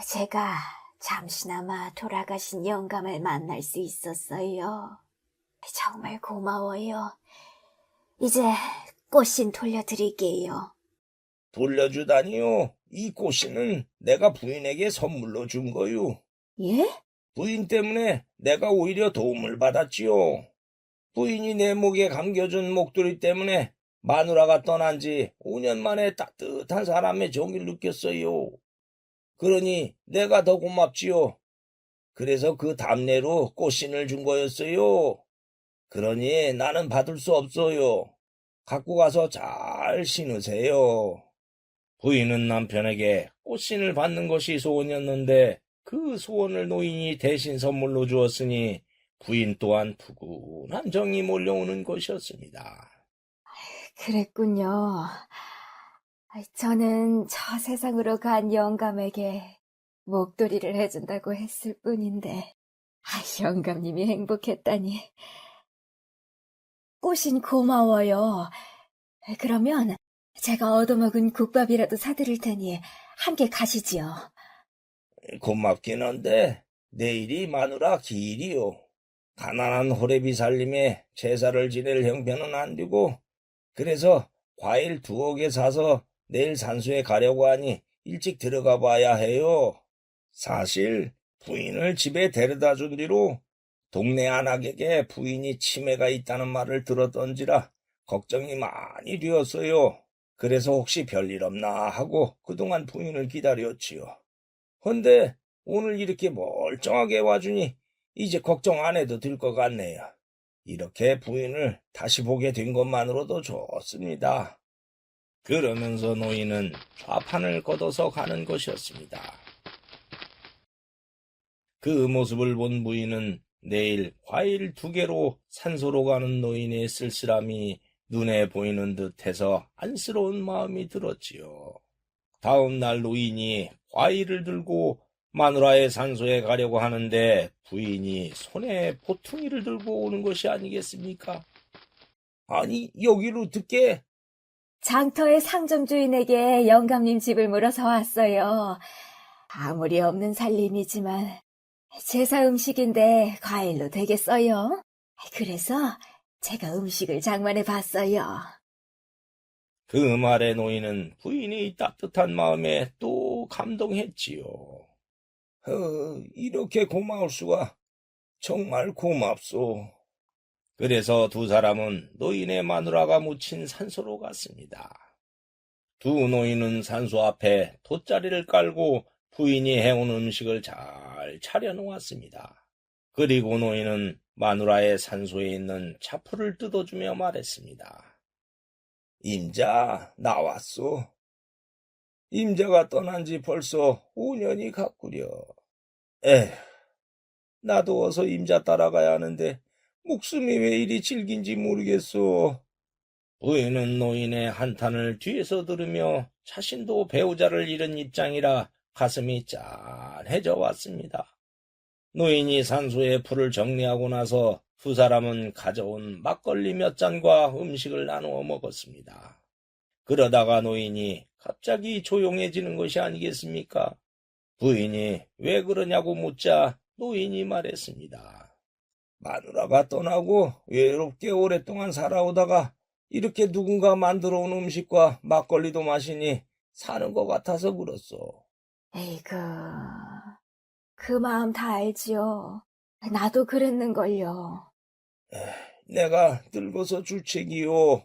제가 잠시나마 돌아가신 영감을 만날 수 있었어요. 정말 고마워요. 이제 꽃신 돌려드릴게요. 돌려주다니요. 이 꽃신은 내가 부인에게 선물로 준 거요. 예? 부인 때문에 내가 오히려 도움을 받았지요. 부인이 내 목에 감겨준 목도리 때문에 마누라가 떠난 지 5년 만에 따뜻한 사람의 정을 느꼈어요. 그러니 내가 더 고맙지요. 그래서 그 답례로 꽃신을 준 거였어요. 그러니 나는 받을 수 없어요. 갖고 가서 잘 신으세요. 부인은 남편에게 꽃신을 받는 것이 소원이었는데 그 소원을 노인이 대신 선물로 주었으니 부인 또한 푸근한 정이 몰려오는 것이었습니다. 그랬군요. 저는 저 세상으로 간 영감에게 목도리를 해준다고 했을 뿐인데, 영감님이 행복했다니. 꽃인 고마워요. 그러면 제가 얻어먹은 국밥이라도 사드릴 테니 함께 가시지요. 고맙긴 한데 내일이 마누라 기일이요. 가난한 호래비 살림에 제사를 지낼 형편은 안 되고 그래서 과일 2개 사서 내일 산소에 가려고 하니 일찍 들어가 봐야 해요. 사실 부인을 집에 데려다 준 뒤로 동네 안악에게 부인이 치매가 있다는 말을 들었던지라 걱정이 많이 되었어요. 그래서 혹시 별일 없나 하고 그동안 부인을 기다렸지요. 헌데 오늘 이렇게 멀쩡하게 와주니 이제 걱정 안 해도 될 것 같네요. 이렇게 부인을 다시 보게 된 것만으로도 좋습니다. 그러면서 노인은 좌판을 걷어서 가는 것이었습니다. 그 모습을 본 부인은 내일 과일 2개로 산소로 가는 노인의 쓸쓸함이 눈에 보이는 듯해서 안쓰러운 마음이 들었지요. 다음 날 노인이 과일을 들고 마누라의 산소에 가려고 하는데 부인이 손에 보퉁이를 들고 오는 것이 아니겠습니까? 아니, 여기로 어떻게? 장터의 상점 주인에게 영감님 집을 물어서 왔어요. 아무리 없는 살림이지만 제사 음식인데 과일로 되겠어요? 그래서 제가 음식을 장만해 봤어요. 그 말에 노인은 부인이 따뜻한 마음에 또 감동했지요. 이렇게 고마울 수가 정말 고맙소. 그래서 2 사람은 노인의 마누라가 묻힌 산소로 갔습니다. 2 노인은 산소 앞에 돗자리를 깔고 부인이 해온 음식을 잘 차려놓았습니다. 그리고 노인은 마누라의 산소에 있는 차풀을 뜯어주며 말했습니다. 임자, 나왔소. 임자가 떠난 지 벌써 5년이 갔구려. 에휴, 나도 어서 임자 따라가야 하는데 목숨이 왜 이리 질긴지 모르겠소. 부인은 노인의 한탄을 뒤에서 들으며 자신도 배우자를 잃은 입장이라 가슴이 짠해져 왔습니다. 노인이 산소에 풀을 정리하고 나서 2 사람은 가져온 막걸리 몇 잔과 음식을 나누어 먹었습니다. 그러다가 노인이 갑자기 조용해지는 것이 아니겠습니까? 부인이 왜 그러냐고 묻자 노인이 말했습니다. 마누라가 떠나고 외롭게 오랫동안 살아오다가 이렇게 누군가 만들어 온 음식과 막걸리도 마시니 사는 것 같아서 그렇소. 에이그, 그 마음 다 알지요. 나도 그랬는걸요. 내가 늙어서 주책이요.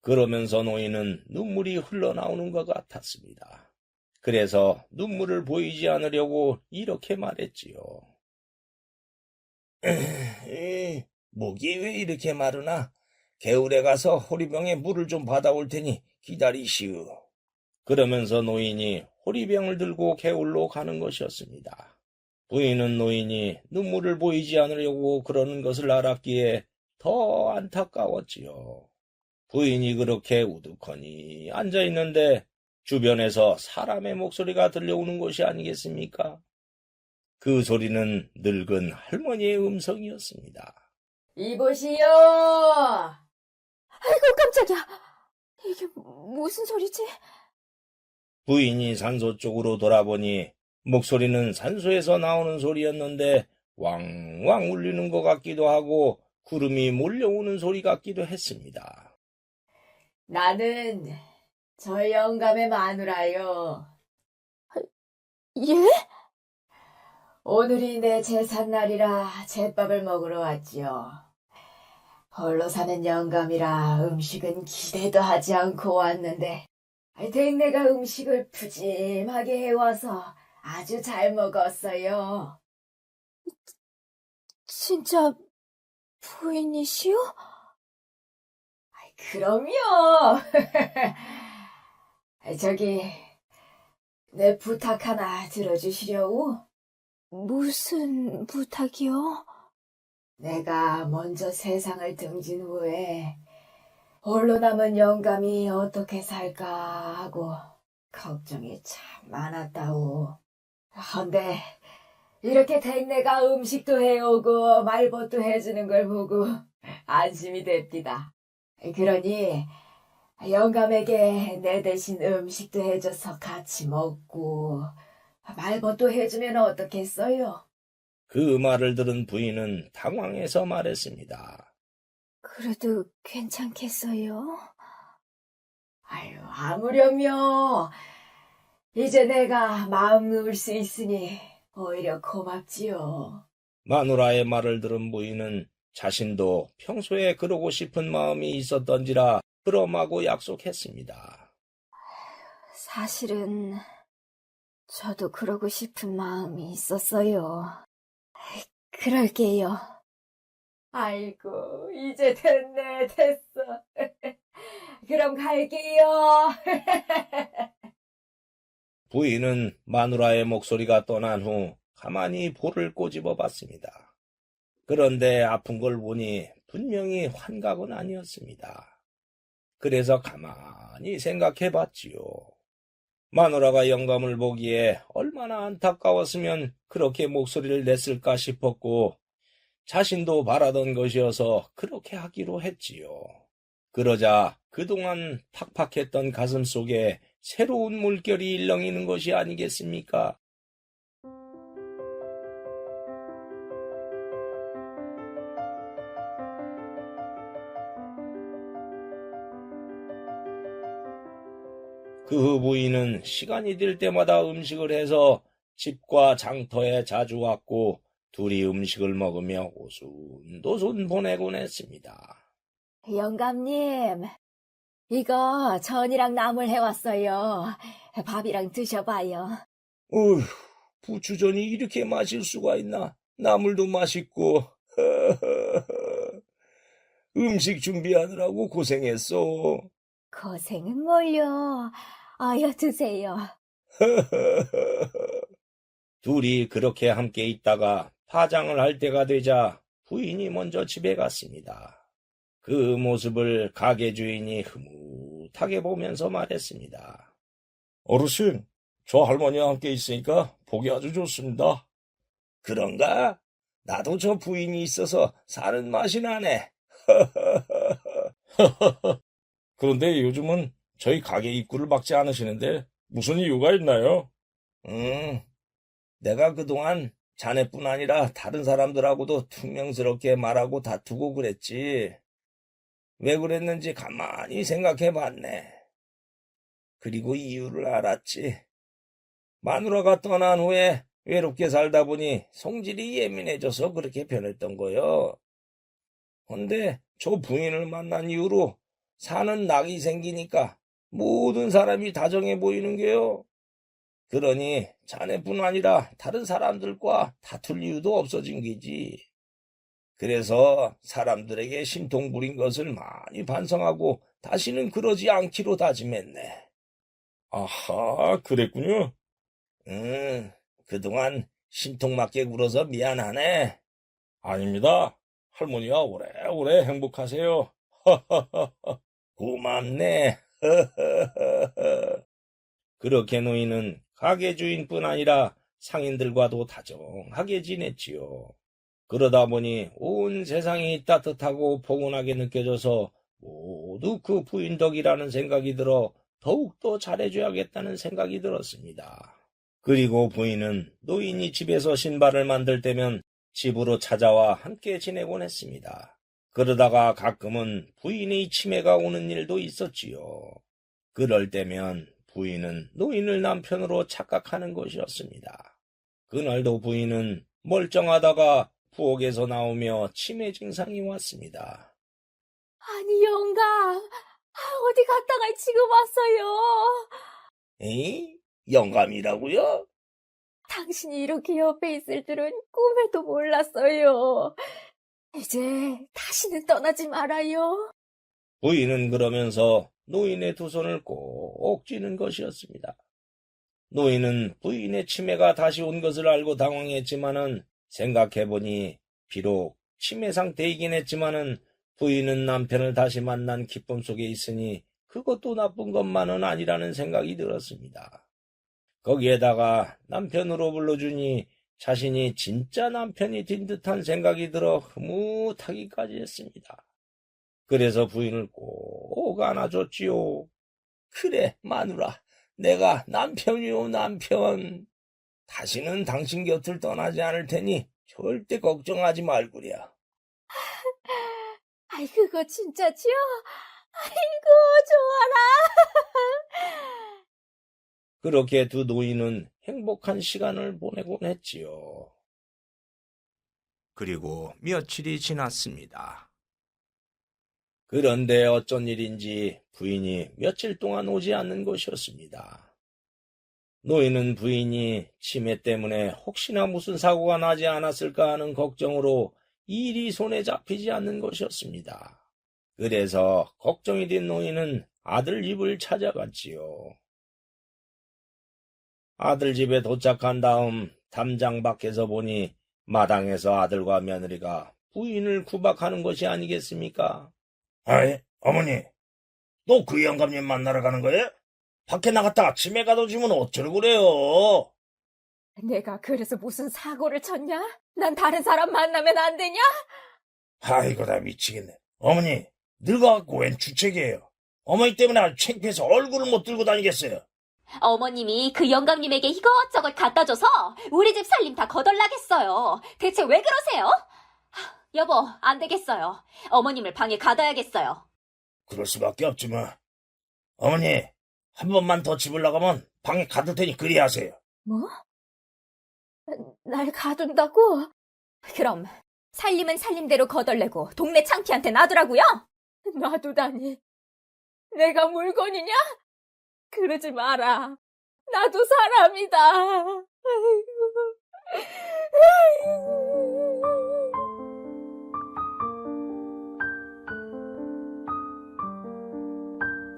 그러면서 노인은 눈물이 흘러나오는 것 같았습니다. 그래서 눈물을 보이지 않으려고 이렇게 말했지요. 목이 왜 이렇게 마르나? 개울에 가서 호리병에 물을 좀 받아올 테니 기다리시오. 그러면서 노인이 호리병을 들고 개울로 가는 것이었습니다. 부인은 노인이 눈물을 보이지 않으려고 그러는 것을 알았기에 더 안타까웠지요. 부인이 그렇게 우두커니 앉아있는데 주변에서 사람의 목소리가 들려오는 것이 아니겠습니까? 그 소리는 늙은 할머니의 음성이었습니다. 이보시오! 아이고, 깜짝이야. 이게 무슨 소리지? 부인이 산소 쪽으로 돌아보니 목소리는 산소에서 나오는 소리였는데 왕왕 울리는 것 같기도 하고 구름이 몰려오는 소리 같기도 했습니다. 나는 저 영감의 마누라요. 예? 오늘이 내 제삿날이라 제밥을 먹으러 왔지요. 홀로 사는 영감이라 음식은 기대도 하지 않고 왔는데 댁내가 음식을 푸짐하게 해와서 아주 잘 먹었어요. 진짜 부인이시오? 그럼요. 저기 내 부탁 하나 들어주시려고? 무슨 부탁이요? 내가 먼저 세상을 등진 후에 홀로 남은 영감이 어떻게 살까 하고 걱정이 참 많았다오. 헌데 이렇게 댁내가 음식도 해오고 말벗도 해주는 걸 보고 안심이 됩니다. 그러니 영감에게 내 대신 음식도 해줘서 같이 먹고 말벗도 해주면 어떻겠어요? 그 말을 들은 부인은 당황해서 말했습니다. 그래도 괜찮겠어요? 아유, 아무렴요. 이제 내가 마음 놓을 수 있으니 오히려 고맙지요. 마누라의 말을 들은 부인은 자신도 평소에 그러고 싶은 마음이 있었던지라 그럼하고 약속했습니다. 사실은 저도 그러고 싶은 마음이 있었어요. 그럴게요. 아이고, 이제 됐어. 그럼 갈게요. 부인은 마누라의 목소리가 떠난 후 가만히 볼을 꼬집어 봤습니다. 그런데 아픈 걸 보니 분명히 환각은 아니었습니다. 그래서 가만히 생각해 봤지요. 마누라가 영감을 보기에 얼마나 안타까웠으면 그렇게 목소리를 냈을까 싶었고 자신도 바라던 것이어서 그렇게 하기로 했지요. 그러자 그동안 팍팍했던 가슴 속에 새로운 물결이 일렁이는 것이 아니겠습니까? 그 후 부인은 시간이 될 때마다 음식을 해서 집과 장터에 자주 왔고 둘이 음식을 먹으며 오순도순 보내곤 했습니다. 영감님, 이거 전이랑 나물 해왔어요. 밥이랑 드셔봐요. 어휴, 부추전이 이렇게 마실 수가 있나? 나물도 맛있고. 음식 준비하느라고 고생했어. 고생은 뭘요? 어여 드세요. 둘이 그렇게 함께 있다가 파장을 할 때가 되자 부인이 먼저 집에 갔습니다. 그 모습을 가게 주인이 흐뭇하게 보면서 말했습니다. 어르신, 저 할머니와 함께 있으니까 보기 아주 좋습니다. 그런가? 나도 저 부인이 있어서 사는 맛이 나네. 그런데 요즘은 저희 가게 입구를 막지 않으시는데 무슨 이유가 있나요? 내가 그동안 자네뿐 아니라 다른 사람들하고도 퉁명스럽게 말하고 다투고 그랬지. 왜 그랬는지 가만히 생각해 봤네. 그리고 이유를 알았지. 마누라가 떠난 후에 외롭게 살다 보니 성질이 예민해져서 그렇게 변했던 거요. 근데 저 부인을 만난 이후로 사는 낙이 생기니까 모든 사람이 다정해 보이는 게요. 그러니 자네뿐 아니라 다른 사람들과 다툴 이유도 없어진 게지. 그래서 사람들에게 심통 부린 것을 많이 반성하고 다시는 그러지 않기로 다짐했네. 아하, 그랬군요. 그동안 심통맞게 굴어서 미안하네. 아닙니다. 할머니와 오래오래 행복하세요. 고맙네. 그렇게 노인은 가게 주인뿐 아니라 상인들과도 다정하게 지냈지요. 그러다 보니 온 세상이 따뜻하고 포근하게 느껴져서 모두 그 부인 덕이라는 생각이 들어 더욱더 잘해줘야겠다는 생각이 들었습니다. 그리고 부인은 노인이 집에서 신발을 만들 때면 집으로 찾아와 함께 지내곤 했습니다. 그러다가 가끔은 부인의 치매가 오는 일도 있었지요. 그럴 때면 부인은 노인을 남편으로 착각하는 것이었습니다. 그날도 부인은 멀쩡하다가 부엌에서 나오며 치매 증상이 왔습니다. 아니, 영감. 어디 갔다가 지금 왔어요. 에이? 영감이라고요? 당신이 이렇게 옆에 있을 줄은 꿈에도 몰랐어요. 이제 다시는 떠나지 말아요. 부인은 그러면서 노인의 두 손을 꼭 쥐는 것이었습니다. 노인은 부인의 치매가 다시 온 것을 알고 당황했지만은 생각해보니 비록 치매 상태이긴 했지만은 부인은 남편을 다시 만난 기쁨 속에 있으니 그것도 나쁜 것만은 아니라는 생각이 들었습니다. 거기에다가 남편으로 불러주니 자신이 진짜 남편이 된 듯한 생각이 들어 흐뭇하기까지 했습니다. 그래서 부인을 꼭 안아줬지요. 그래, 마누라. 내가 남편이요, 남편. 다시는 당신 곁을 떠나지 않을 테니 절대 걱정하지 말구려. 아이, 그거 진짜지요? 아이고, 좋아라. 그렇게 두 노인은 행복한 시간을 보내곤 했지요. 그리고 며칠이 지났습니다. 그런데 어쩐 일인지 부인이 며칠 동안 오지 않는 것이었습니다. 노인은 부인이 치매 때문에 혹시나 무슨 사고가 나지 않았을까 하는 걱정으로 일이 손에 잡히지 않는 것이었습니다. 그래서 걱정이 된 노인은 아들 집을 찾아갔지요. 아들 집에 도착한 다음 담장 밖에서 보니 마당에서 아들과 며느리가 부인을 구박하는 것이 아니겠습니까? 아이, 어머니, 너 그 영감님 만나러 가는 거야? 밖에 나갔다가 치매 가둬지면 어쩌려 그래요? 내가 그래서 무슨 사고를 쳤냐? 난 다른 사람 만나면 안 되냐? 아이고, 나 미치겠네. 어머니, 늙어갖고 웬 주책이에요. 어머니 때문에 아주 창피해서 얼굴을 못 들고 다니겠어요. 어머님이 그 영감님에게 이것저것 갖다 줘서 우리 집 살림 다 거덜나겠어요. 대체 왜 그러세요? 여보, 안 되겠어요. 어머님을 방에 가둬야겠어요. 그럴 수밖에 없지 뭐. 어머니, 한 번만 더 집을 나가면 방에 가둘 테니 그리 하세요. 뭐? 날 가둔다고? 그럼 살림은 살림대로 거덜내고 동네 창피한테 놔두라고요? 놔두다니. 내가 물건이냐? 그러지 마라. 나도 사람이다. 아이고.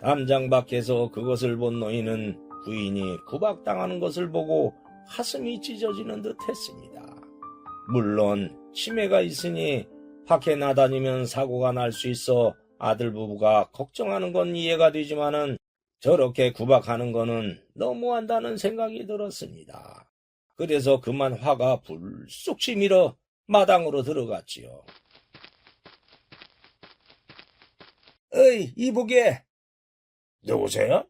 담장 밖에서 그것을 본 노인은 부인이 구박당하는 것을 보고 가슴이 찢어지는 듯 했습니다. 물론 치매가 있으니 밖에 나다니면 사고가 날 수 있어 아들 부부가 걱정하는 건 이해가 되지만은 저렇게 구박하는 거는 너무한다는 생각이 들었습니다. 그래서 그만 화가 불쑥 치밀어 마당으로 들어갔지요. 어이, 이보게. 누구세요?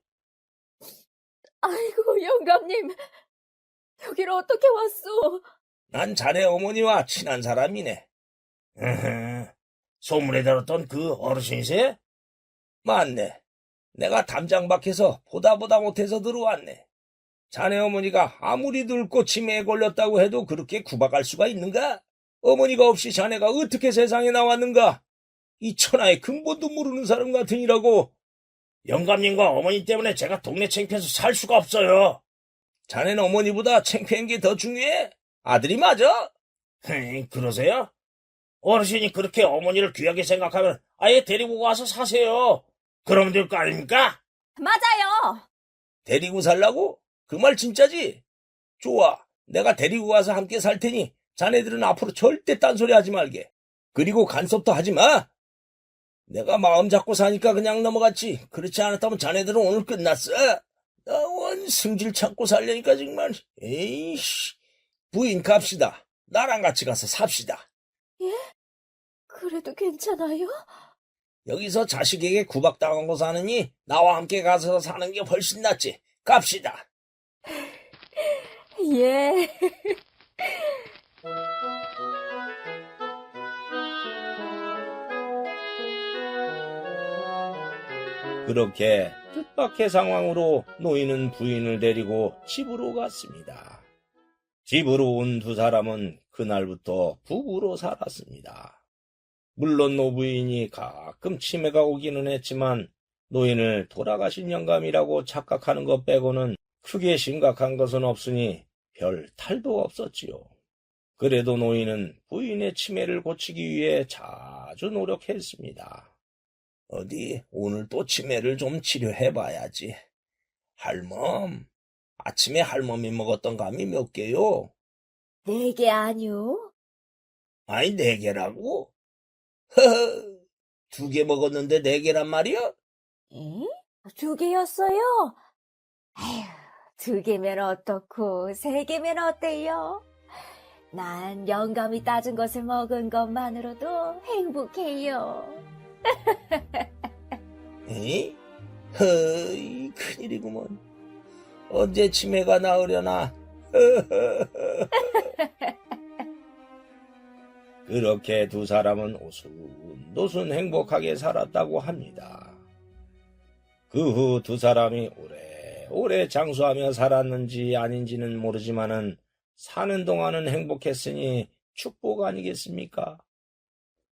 아이고, 영감님. 여기로 어떻게 왔소? 난 자네 어머니와 친한 사람이네. 소문에 들었던 그 어르신이세요? 맞네. 내가 담장 밖에서 보다 못해서 들어왔네. 자네 어머니가 아무리 늙고 치매에 걸렸다고 해도 그렇게 구박할 수가 있는가? 어머니가 없이 자네가 어떻게 세상에 나왔는가? 이 천하의 근본도 모르는 사람 같으니라고. 영감님과 어머니 때문에 제가 동네 창피해서 살 수가 없어요. 자네는 어머니보다 창피한 게 더 중요해? 아들이 맞아? 그러세요? 어르신이 그렇게 어머니를 귀하게 생각하면 아예 데리고 가서 사세요. 그러면 될 거 아닙니까? 맞아요. 데리고 살라고? 그 말 진짜지? 좋아. 내가 데리고 가서 함께 살 테니 자네들은 앞으로 절대 딴소리 하지 말게. 그리고 간섭도 하지 마. 내가 마음 잡고 사니까 그냥 넘어갔지. 그렇지 않았다면 자네들은 오늘 끝났어. 나 원 승질 참고 살려니까 정말. 에이씨. 부인 갑시다. 나랑 같이 가서 삽시다. 예? 그래도 괜찮아요? 여기서 자식에게 구박당한 거 사느니 나와 함께 가서 사는 게 훨씬 낫지. 갑시다. 예. 그렇게 뜻밖의 상황으로 노인은 부인을 데리고 집으로 갔습니다. 집으로 온 두 사람은 그날부터 부부로 살았습니다. 물론 노부인이 가끔 치매가 오기는 했지만 노인을 돌아가신 영감이라고 착각하는 것 빼고는 크게 심각한 것은 없으니 별 탈도 없었지요. 그래도 노인은 부인의 치매를 고치기 위해 자주 노력했습니다. 어디 오늘 또 치매를 좀 치료해봐야지. 할멈, 아침에 할멈이 먹었던 감이 몇 개요? 4개 아니요? 아니 4개라고? 허허, 2개 먹었는데 4개란 말이야? 에? 2개였어요? 아휴, 2개면 어떻고 3개면 어때요? 난 영감이 따준 것을 먹은 것만으로도 행복해요. 이? 허이, 큰일이구먼. 언제 치매가 나으려나? 그렇게 두 사람은 오순도순 행복하게 살았다고 합니다. 그 후 두 사람이 오래 장수하며 살았는지 아닌지는 모르지만은 사는 동안은 행복했으니 축복 아니겠습니까?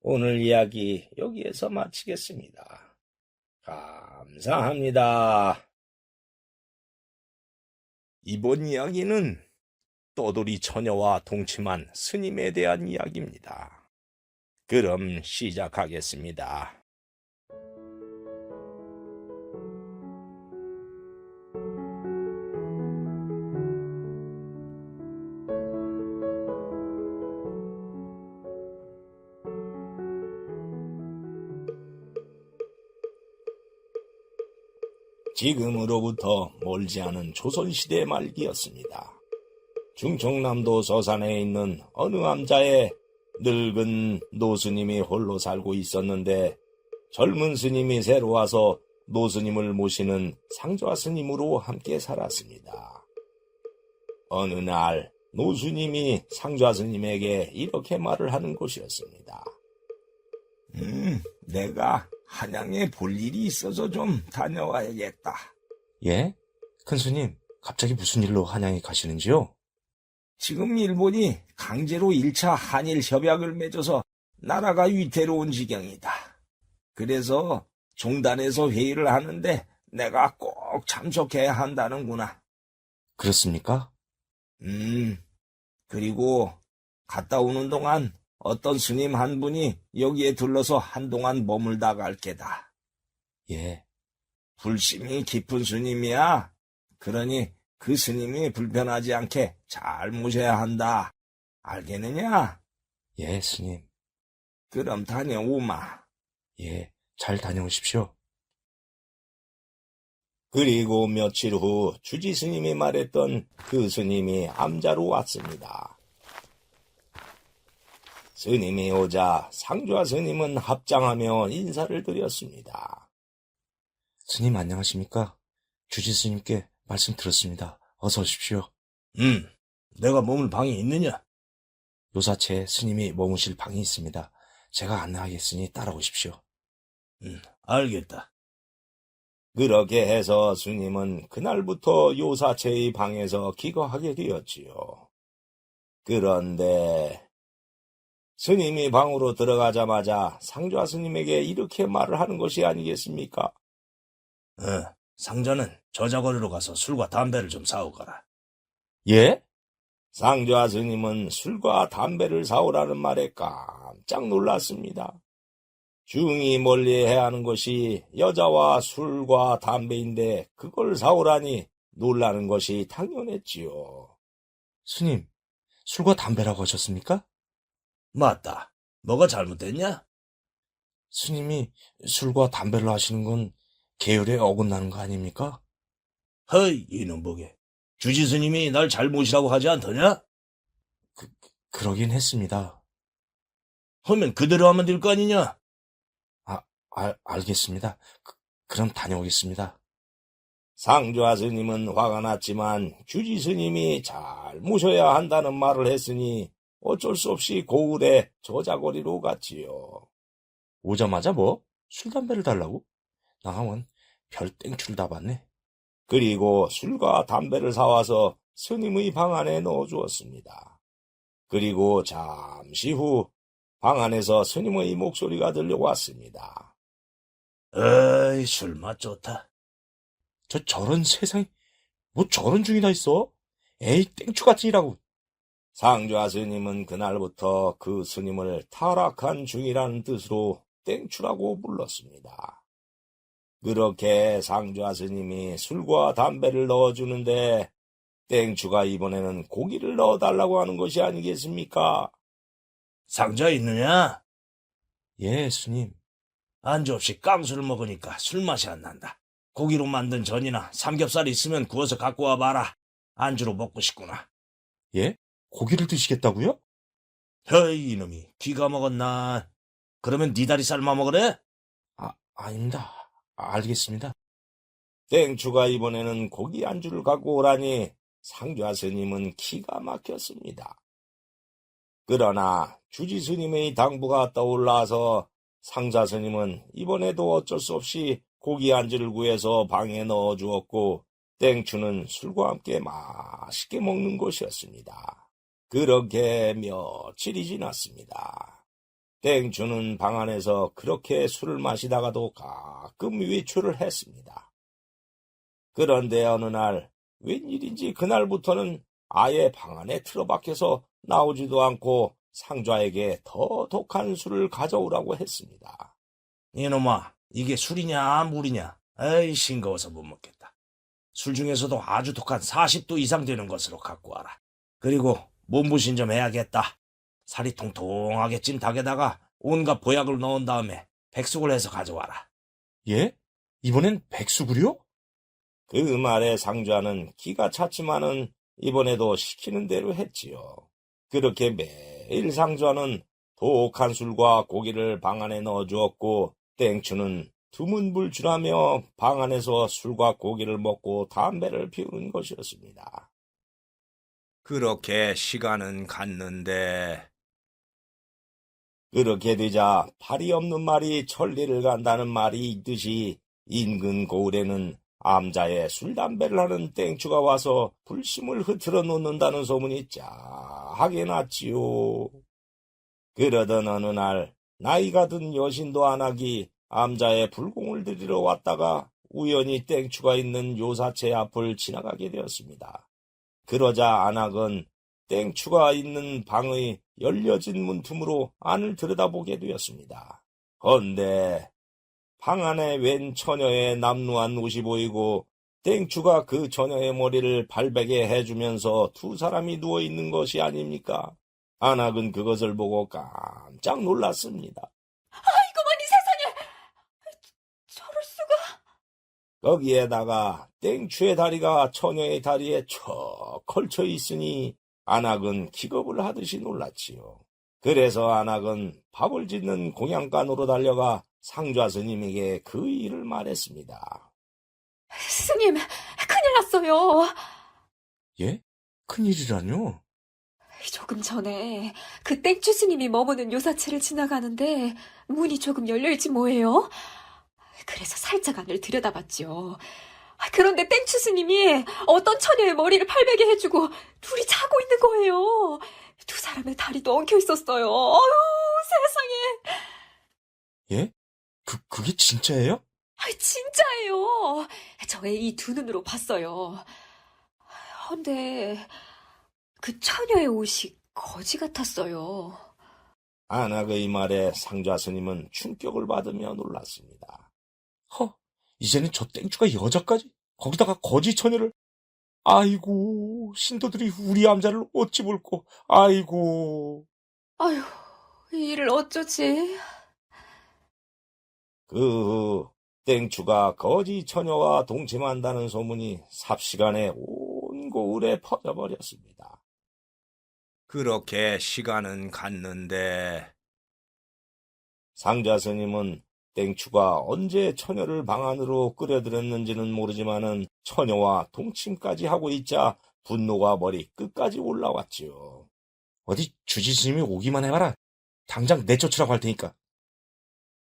오늘 이야기 여기에서 마치겠습니다. 감사합니다. 이번 이야기는 떠돌이 처녀와 동침한 스님에 대한 이야기입니다. 그럼 시작하겠습니다. 지금으로부터 멀지 않은 조선시대 말기였습니다. 충청남도 서산에 있는 어느 암자에 늙은 노스님이 홀로 살고 있었는데 젊은 스님이 새로 와서 노스님을 모시는 상좌 스님으로 함께 살았습니다. 어느 날 노스님이 상좌 스님에게 이렇게 말을 하는 것이었습니다. 내가 한양에 볼 일이 있어서 좀 다녀와야겠다. 예? 큰스님, 갑자기 무슨 일로 한양에 가시는지요? 지금 일본이 강제로 1차 한일 협약을 맺어서 나라가 위태로운 지경이다. 그래서 종단에서 회의를 하는데 내가 꼭 참석해야 한다는구나. 그렇습니까? 그리고 갔다 오는 동안 어떤 스님 한 분이 여기에 들러서 한동안 머물다 갈 게다. 예. 불심이 깊은 스님이야. 그러니 그 스님이 불편하지 않게 잘 모셔야 한다. 알겠느냐? 예, 스님. 그럼 다녀오마. 예, 잘 다녀오십시오. 그리고 며칠 후 주지 스님이 말했던 그 스님이 암자로 왔습니다. 스님이 오자 상좌 스님은 합장하며 인사를 드렸습니다. 스님 안녕하십니까? 주지 스님께 말씀 들었습니다. 어서 오십시오. 내가 머물 방이 있느냐? 요사체에 스님이 머무실 방이 있습니다. 제가 안내하겠으니 따라오십시오. 알겠다. 그렇게 해서 스님은 그날부터 요사체의 방에서 기거하게 되었지요. 그런데 스님이 방으로 들어가자마자 상좌 스님에게 이렇게 말을 하는 것이 아니겠습니까? 상좌는 저작거리로 가서 술과 담배를 좀 사오거라. 예? 상좌 스님은 술과 담배를 사오라는 말에 깜짝 놀랐습니다. 중이 멀리해야 하는 것이 여자와 술과 담배인데 그걸 사오라니 놀라는 것이 당연했지요. 스님, 술과 담배라고 하셨습니까? 맞다. 뭐가 잘못됐냐? 스님이 술과 담배를 하시는 건 계율에 어긋나는 거 아닙니까? 허이, 이놈 보게. 주지 스님이 날 잘 모시라고 하지 않더냐? 그러긴 했습니다. 하면 그대로 하면 될 거 아니냐? 알겠습니다. 그럼 다녀오겠습니다. 상좌 스님은 화가 났지만 주지 스님이 잘 모셔야 한다는 말을 했으니 어쩔 수 없이 고을에 저자거리로 갔지요. 오자마자 뭐? 술, 담배를 달라고? 나하면 별 땡큐를 다 받네. 그리고 술과 담배를 사와서 스님의 방 안에 넣어주었습니다. 그리고 잠시 후 방 안에서 스님의 목소리가 들려왔습니다. 어이, 술맛 좋다. 저런 세상에, 뭐 저런 중이 다 있어? 에이, 땡추 같은 이라고. 상좌 스님은 그날부터 그 스님을 타락한 중이라는 뜻으로 땡추라고 불렀습니다. 그렇게 상좌 스님이 술과 담배를 넣어주는데 땡추가 이번에는 고기를 넣어달라고 하는 것이 아니겠습니까? 상자 있느냐? 예, 스님. 안주 없이 깡수를 먹으니까 술맛이 안 난다. 고기로 만든 전이나 삼겹살 있으면 구워서 갖고 와봐라. 안주로 먹고 싶구나. 예? 고기를 드시겠다고요? 허이 이놈이 귀가 먹었나. 그러면 네 다리 삶아 먹으래? 아닙니다. 알겠습니다. 땡추가 이번에는 고기 안주를 갖고 오라니 상좌 스님은 기가 막혔습니다. 그러나 주지 스님의 당부가 떠올라서 상좌 스님은 이번에도 어쩔 수 없이 고기 안주를 구해서 방에 넣어 주었고 땡추는 술과 함께 맛있게 먹는 것이었습니다. 그렇게 며칠이 지났습니다. 땡추는 방 안에서 그렇게 술을 마시다가도 가끔 외출을 했습니다. 그런데 어느 날 웬일인지 그날부터는 아예 방 안에 틀어박혀서 나오지도 않고 상좌에게 더 독한 술을 가져오라고 했습니다. 이놈아, 이게 술이냐 물이냐? 에이, 싱거워서 못 먹겠다. 술 중에서도 아주 독한 40도 이상 되는 것으로 갖고 와라. 그리고 몸부신 좀 해야겠다. 살이 통통하게 찐 닭에다가 온갖 보약을 넣은 다음에 백숙을 해서 가져와라. 예? 이번엔 백숙을요? 그 말에 상좌는 기가 찼지만은 이번에도 시키는 대로 했지요. 그렇게 매일 상좌는 독한 술과 고기를 방 안에 넣어주었고 땡추는 두문불출하며 방 안에서 술과 고기를 먹고 담배를 피우는 것이었습니다. 그렇게 시간은 갔는데 그렇게 되자 팔이 없는 말이 천리를 간다는 말이 있듯이 인근 고을에는 암자에 술 담배를 하는 땡추가 와서 불심을 흐트러 놓는다는 소문이 짜하게 났지요. 그러던 어느 날 나이가 든 여신도 안악이 암자에 불공을 들이러 왔다가 우연히 땡추가 있는 요사체 앞을 지나가게 되었습니다. 그러자 안악은 땡추가 있는 방의 열려진 문틈으로 안을 들여다보게 되었습니다. 헌데 방 안에 웬 처녀의 남루한 옷이 보이고 땡추가 그 처녀의 머리를 발베개 해주면서 두 사람이 누워있는 것이 아닙니까? 안악은 그것을 보고 깜짝 놀랐습니다. 아이고머니 세상에! 저럴 수가... 거기에다가 땡추의 다리가 처녀의 다리에 척 걸쳐 있으니 안악은 기겁을 하듯이 놀랐지요. 그래서 안악은 밥을 짓는 공양간으로 달려가 상좌 스님에게 그 일을 말했습니다. 스님, 큰일 났어요. 예? 큰일이라뇨? 조금 전에 그 땡추 스님이 머무는 요사체를 지나가는데 문이 조금 열려있지 뭐예요? 그래서 살짝 안을 들여다봤죠. 그런데 땡추 스님이 어떤 처녀의 머리를 팔베개 해주고 둘이 자고 있는 거예요. 두 사람의 다리도 엉켜 있었어요. 어휴, 세상에. 예? 그게 진짜예요? 진짜예요. 저의 이 두 눈으로 봤어요. 헌데 그 처녀의 옷이 거지 같았어요. 안악의 말에 상좌 스님은 충격을 받으며 놀랐습니다. 이제는 저 땡추가 여자까지? 거기다가 거지 처녀를? 아이고, 신도들이 우리 암자를 어찌 볼꼬. 아이고. 아휴, 이 일을 어쩌지? 그 후 땡추가 거지 처녀와 동침한다는 소문이 삽시간에 온 고을에 퍼져버렸습니다. 그렇게 시간은 갔는데 상좌 스님은 땡추가 언제 처녀를 방 안으로 끌어들였는지는 모르지만은 처녀와 동침까지 하고 있자 분노가 머리 끝까지 올라왔지요. 어디 주지스님이 오기만 해봐라. 당장 내쫓으라고 할 테니까.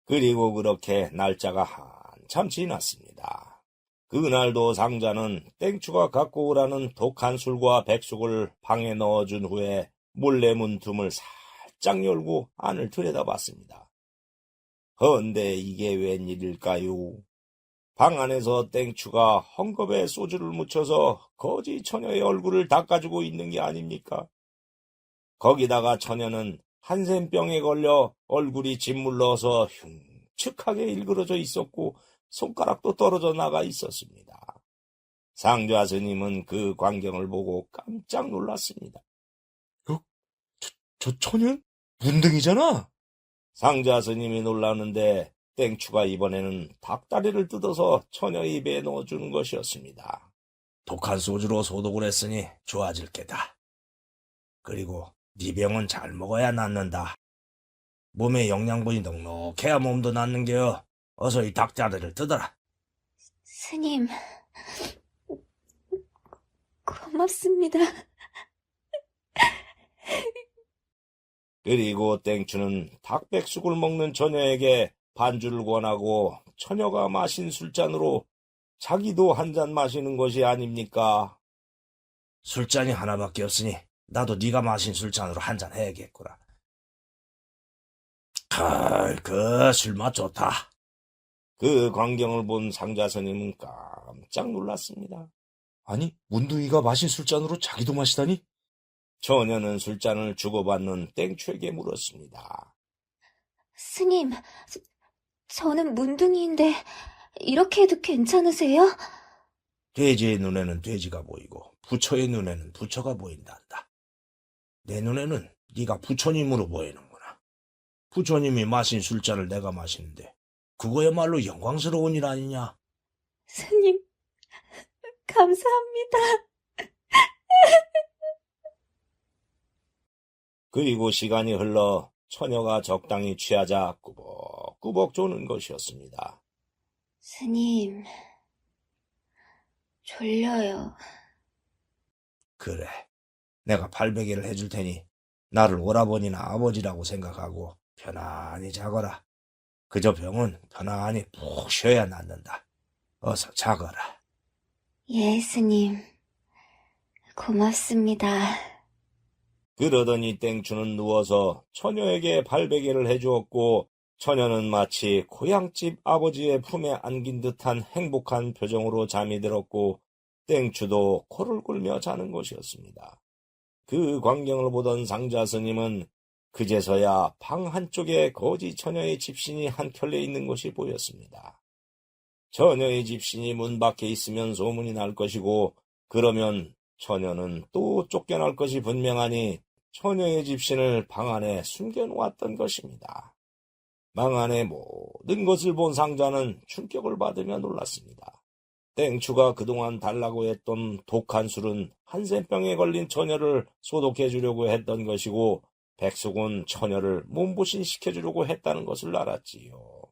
그리고 그렇게 날짜가 한참 지났습니다. 그날도 상자는 땡추가 갖고 오라는 독한 술과 백숙을 방에 넣어준 후에 몰래 문틈을 살짝 열고 안을 들여다봤습니다. 헌데 이게 웬일일까요? 방 안에서 땡추가 헝겊에 소주를 묻혀서 거지 처녀의 얼굴을 닦아주고 있는 게 아닙니까? 거기다가 처녀는 한센병에 걸려 얼굴이 짓물러서 흉측하게 일그러져 있었고 손가락도 떨어져 나가 있었습니다. 상좌 스님은 그 광경을 보고 깜짝 놀랐습니다. 저 처녀는 문둥이잖아? 상좌 스님이 놀랐는데 땡추가 이번에는 닭다리를 뜯어서 처녀 입에 넣어주는 것이었습니다. 독한 소주로 소독을 했으니 좋아질 게다. 그리고 네 병은 잘 먹어야 낫는다. 몸에 영양분이 넉넉해야 몸도 낫는겨. 어서 이 닭다리를 뜯어라. 스님, 고맙습니다. 그리고 땡추는 닭백숙을 먹는 처녀에게 반주를 권하고 처녀가 마신 술잔으로 자기도 한 잔 마시는 것이 아닙니까? 술잔이 하나밖에 없으니 나도 네가 마신 술잔으로 한 잔 해야겠구나. 그 술맛 좋다. 그 광경을 본 상자 스님은 깜짝 놀랐습니다. 아니, 문둥이가 마신 술잔으로 자기도 마시다니? 처녀는 술잔을 주고받는 땡추에게 물었습니다. 스님, 저는 문둥이인데 이렇게 해도 괜찮으세요? 돼지의 눈에는 돼지가 보이고 부처의 눈에는 부처가 보인단다. 내 눈에는 네가 부처님으로 보이는구나. 부처님이 마신 술잔을 내가 마시는데 그거야말로 영광스러운 일 아니냐? 스님, 감사합니다. 그리고 시간이 흘러 처녀가 적당히 취하자 꾸벅꾸벅 조는 것이었습니다. 스님, 졸려요. 그래, 내가 발베개를 해줄 테니 나를 오라버니나 아버지라고 생각하고 편안히 자거라. 그저 병은 편안히 푹 쉬어야 낫는다. 어서 자거라. 예, 스님. 고맙습니다. 그러더니 땡추는 누워서 처녀에게 발베개를 해주었고 처녀는 마치 고향집 아버지의 품에 안긴 듯한 행복한 표정으로 잠이 들었고 땡추도 코를 골며 자는 것이었습니다. 그 광경을 보던 상자 스님은 그제서야 방 한쪽에 거지 처녀의 집신이 한 켤레 있는 것이 보였습니다. 처녀의 집신이 문 밖에 있으면 소문이 날 것이고 그러면 처녀는 또 쫓겨날 것이 분명하니 처녀의 집신을 방 안에 숨겨놓았던 것입니다. 방 안의 모든 것을 본 상자는 충격을 받으며 놀랐습니다. 땡추가 그동안 달라고 했던 독한 술은 한센병에 걸린 처녀를 소독해 주려고 했던 것이고 백숙은 처녀를 몸보신 시켜주려고 했다는 것을 알았지요.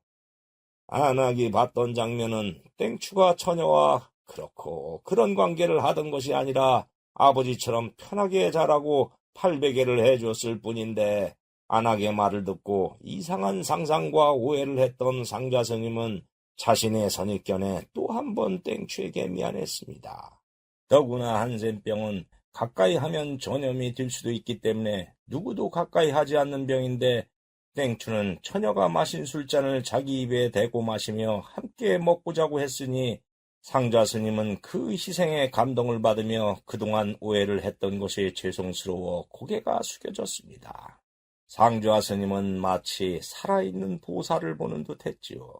안악이 봤던 장면은 땡추가 처녀와 그렇고 그런 관계를 하던 것이 아니라 아버지처럼 편하게 자라고 팔베개를 해줬을 뿐인데 안악의 말을 듣고 이상한 상상과 오해를 했던 상자 스님은 자신의 선입견에 또 한 번 땡추에게 미안했습니다. 더구나 한센병은 가까이 하면 전염이 될 수도 있기 때문에 누구도 가까이 하지 않는 병인데 땡추는 처녀가 마신 술잔을 자기 입에 대고 마시며 함께 먹고 자고 했으니 상자 스님은 그 희생에 감동을 받으며 그동안 오해를 했던 것이 죄송스러워 고개가 숙여졌습니다. 상자 스님은 마치 살아있는 보살을 보는 듯 했지요.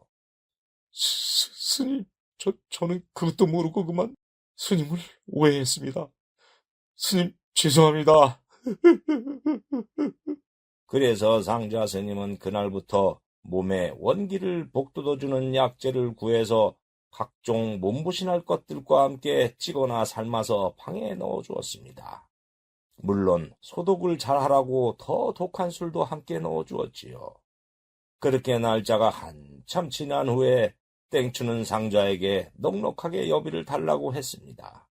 스님, 저는 그것도 모르고 그만 스님을 오해했습니다. 스님, 죄송합니다. 그래서 상자 스님은 그날부터 몸에 원기를 복돋아주는 약재를 구해서 각종 몸보신할 것들과 함께 찌거나 삶아서 방에 넣어주었습니다. 물론 소독을 잘하라고 더 독한 술도 함께 넣어주었지요. 그렇게 날짜가 한참 지난 후에 땡추는 상자에게 넉넉하게 여비를 달라고 했습니다.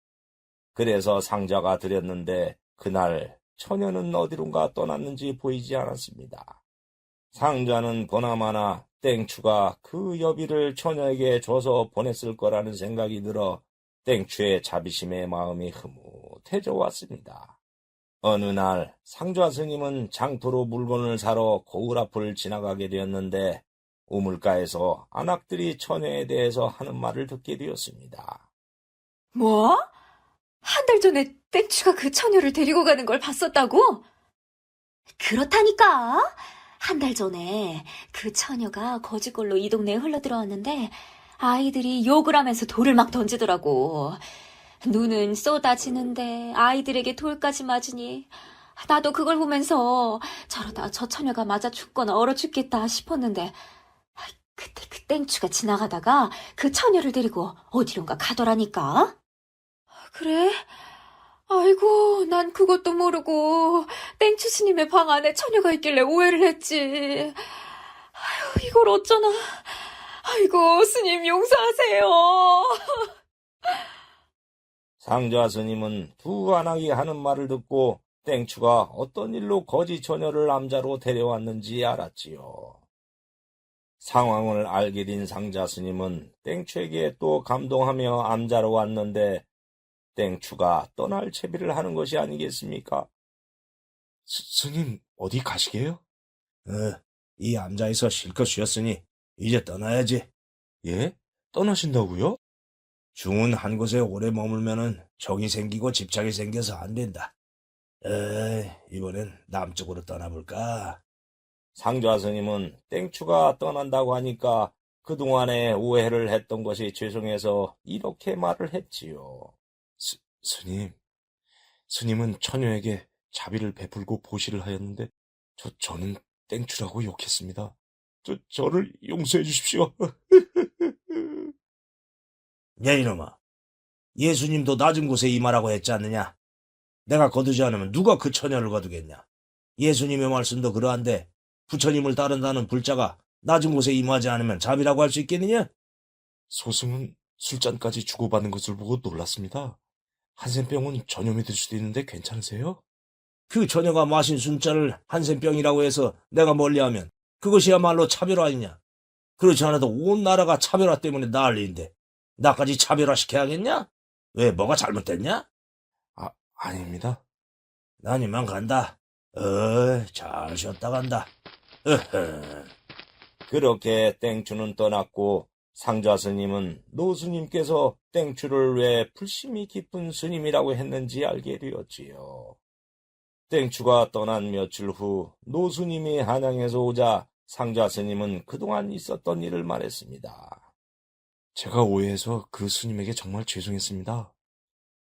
그래서 상자가 드렸는데 그날 처녀는 어디론가 떠났는지 보이지 않았습니다. 상자는 보나마나 땡추가 그 여비를 처녀에게 줘서 보냈을 거라는 생각이 들어 땡추의 자비심의 마음이 흐뭇해져 왔습니다. 어느 날 상좌 스님은 장터로 물건을 사러 고을 앞을 지나가게 되었는데 우물가에서 안악들이 처녀에 대해서 하는 말을 듣게 되었습니다. 뭐? 한 달 전에 땡추가 그 처녀를 데리고 가는 걸 봤었다고? 그렇다니까. 한 달 전에 그 처녀가 거지골로 이 동네에 흘러들어왔는데 아이들이 욕을 하면서 돌을 막 던지더라고. 눈은 쏟아지는데 아이들에게 돌까지 맞으니 나도 그걸 보면서 저러다 저 처녀가 맞아 죽거나 얼어 죽겠다 싶었는데 그때 그 땡추가 지나가다가 그 처녀를 데리고 어디론가 가더라니까. 그래? 아이고, 난 그것도 모르고 땡추 스님의 방 안에 처녀가 있길래 오해를 했지. 아휴, 이걸 어쩌나. 아이고, 스님 용서하세요. 상좌 스님은 두 관왕이 하는 말을 듣고 땡추가 어떤 일로 거지 처녀를 남자로 데려왔는지 알았지요. 상황을 알게 된 상자 스님은 땡추에게 또 감동하며 암자로 왔는데 땡추가 떠날 채비를 하는 것이 아니겠습니까? 스님, 어디 가시게요? 이 암자에서 실컷 쉬었으니 이제 떠나야지. 예? 떠나신다고요? 중은 한 곳에 오래 머물면은 적이 생기고 집착이 생겨서 안 된다. 이번엔 남쪽으로 떠나볼까? 상좌 스님은 땡추가 떠난다고 하니까 그동안에 오해를 했던 것이 죄송해서 이렇게 말을 했지요. 스님은 처녀에게 자비를 베풀고 보시를 하였는데 저는 땡추라고 욕했습니다. 저를 용서해 주십시오. 야, 이놈아. 예수님도 낮은 곳에 임하라고 했지 않느냐? 내가 거두지 않으면 누가 그 처녀를 거두겠냐? 예수님의 말씀도 그러한데 부처님을 따른다는 불자가 낮은 곳에 임하지 않으면 자비라고 할 수 있겠느냐? 소승은 술잔까지 주고받는 것을 보고 놀랐습니다. 한센병은 전염이 될 수도 있는데 괜찮으세요? 그 처녀가 마신 술잔을 한센병이라고 해서 내가 멀리하면 그것이야말로 차별화 아니냐? 그렇지 않아도 온 나라가 차별화 때문에 난리인데 나까지 차별화시켜야겠냐? 왜 뭐가 잘못됐냐? 아닙니다. 난 이만 간다. 잘 쉬었다 간다. 그렇게 땡추는 떠났고 상좌 스님은 노스님께서 땡추를 왜 불심이 깊은 스님이라고 했는지 알게 되었지요. 땡추가 떠난 며칠 후 노스님이 한양에서 오자 상좌 스님은 그동안 있었던 일을 말했습니다. 제가 오해해서 그 스님에게 정말 죄송했습니다.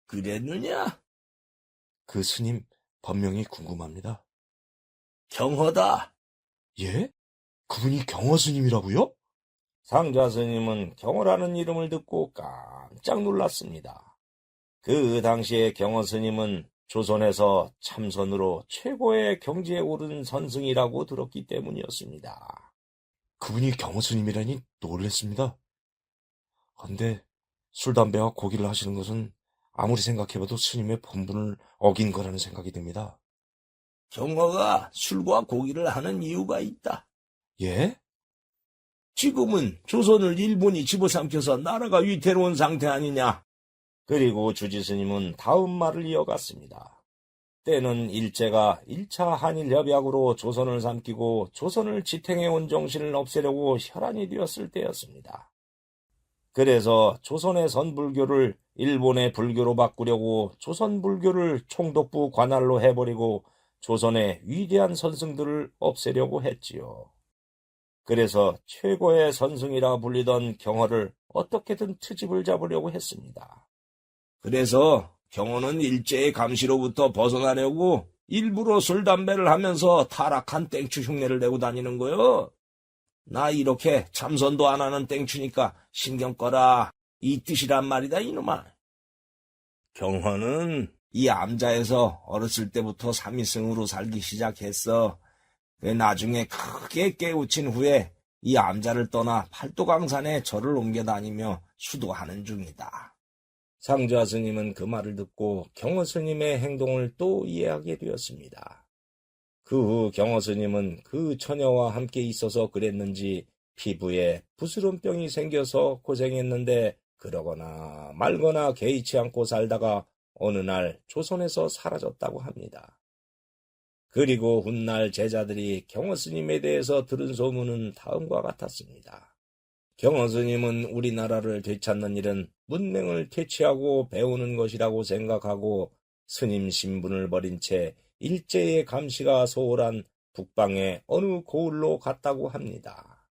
그랬느냐? 그 스님 법명이 궁금합니다. 경허다. 예? 그분이 경허 스님이라고요? 상좌 스님은 경허라는 이름을 듣고 깜짝 놀랐습니다. 그 당시에 경허 스님은 조선에서 참선으로 최고의 경지에 오른 선승이라고 들었기 때문이었습니다. 그분이 경허 스님이라니 놀랬습니다. 근데 술, 담배와 고기를 하시는 것은 아무리 생각해봐도 스님의 본분을 어긴 거라는 생각이 듭니다. 경허가 술과 고기를 하는 이유가 있다. 예? 지금은 조선을 일본이 집어삼켜서 나라가 위태로운 상태 아니냐. 그리고 주지 스님은 다음 말을 이어갔습니다. 때는 일제가 1차 한일협약으로 조선을 삼키고 조선을 지탱해온 정신을 없애려고 혈안이 되었을 때였습니다. 그래서 조선의 선불교를 일본의 불교로 바꾸려고 조선 불교를 총독부 관할로 해버리고 조선의 위대한 선승들을 없애려고 했지요. 그래서 최고의 선승이라 불리던 경허를 어떻게든 트집을 잡으려고 했습니다. 그래서 경허는 일제의 감시로부터 벗어나려고 일부러 술, 담배를 하면서 타락한 땡추 흉내를 내고 다니는 거요. 나 이렇게 참선도 안 하는 땡추니까 신경 꺼라. 이 뜻이란 말이다, 이놈아. 경허는 이 암자에서 어렸을 때부터 삼위승으로 살기 시작했어. 나중에 크게 깨우친 후에 이 암자를 떠나 팔도강산에 절을 옮겨 다니며 수도하는 중이다. 상좌 스님은 그 말을 듣고 경허 스님의 행동을 또 이해하게 되었습니다. 그 후 경허 스님은 그 처녀와 함께 있어서 그랬는지 피부에 부스럼병이 생겨서 고생했는데 그러거나 말거나 개의치 않고 살다가 어느 날 조선에서 사라졌다고 합니다. 그리고 훗날 제자들이 경허 스님에 대해서 들은 소문은 다음과 같았습니다. 경허 스님은 우리나라를 되찾는 일은 문맹을 퇴치하고 배우는 것이라고 생각하고 스님 신분을 버린 채 일제의 감시가 소홀한 북방의 어느 고을로 갔다고 합니다.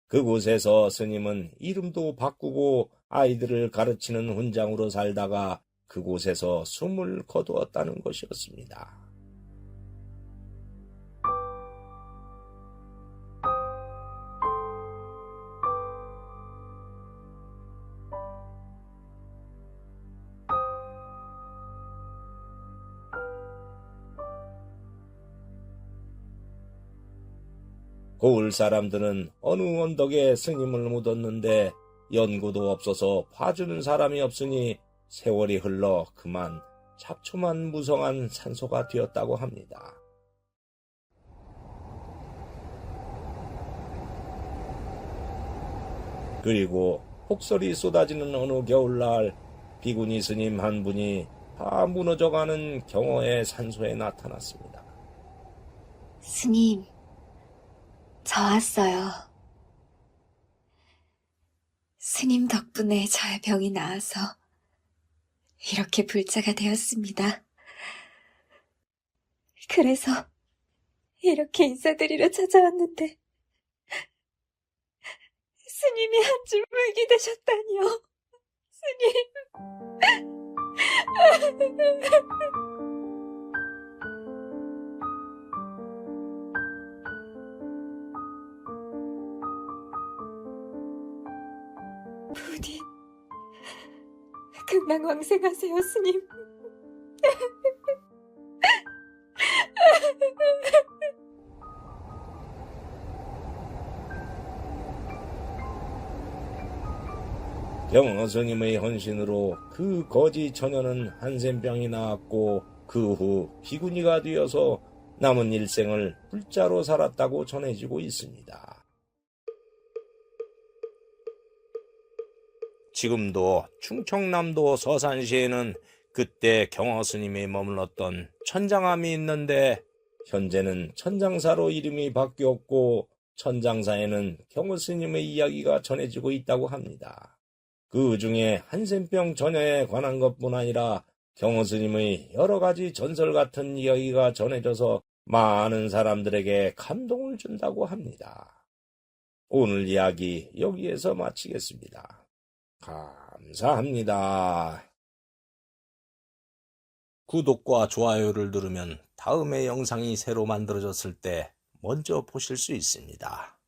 그곳에서 스님은 이름도 바꾸고 아이들을 가르치는 훈장으로 살다가 그곳에서 숨을 거두었다는 것이었습니다. 고을 사람들은 어느 언덕에 스님을 묻었는데 연고도 없어서 봐주는 사람이 없으니 세월이 흘러 그만 잡초만 무성한 산소가 되었다고 합니다. 그리고 폭설이 쏟아지는 어느 겨울날 비구니 스님 한 분이 다 무너져가는 경어의 산소에 나타났습니다. 스님, 저 왔어요. 스님 덕분에 저의 병이 나아서 이렇게 불자가 되었습니다. 그래서 이렇게 인사드리러 찾아왔는데 스님이 한 줄 물기 되셨다니요. 스님. 부디 금방 왕생하세요, 스님. 경어 스님의 헌신으로 그 거지 처녀는 한센병이 나았고 그 후 비구니가 되어서 남은 일생을 불자로 살았다고 전해지고 있습니다. 지금도 충청남도 서산시에는 그때 경어 스님이 머물렀던 천장암이 있는데 현재는 천장사로 이름이 바뀌었고 천장사에는 경어 스님의 이야기가 전해지고 있다고 합니다. 그 중에 한센병 전야에 관한 것뿐 아니라 경어 스님의 여러 가지 전설 같은 이야기가 전해져서 많은 사람들에게 감동을 준다고 합니다. 오늘 이야기 여기에서 마치겠습니다. 감사합니다. 구독과 좋아요를 누르면 다음에 영상이 새로 만들어졌을 때 먼저 보실 수 있습니다.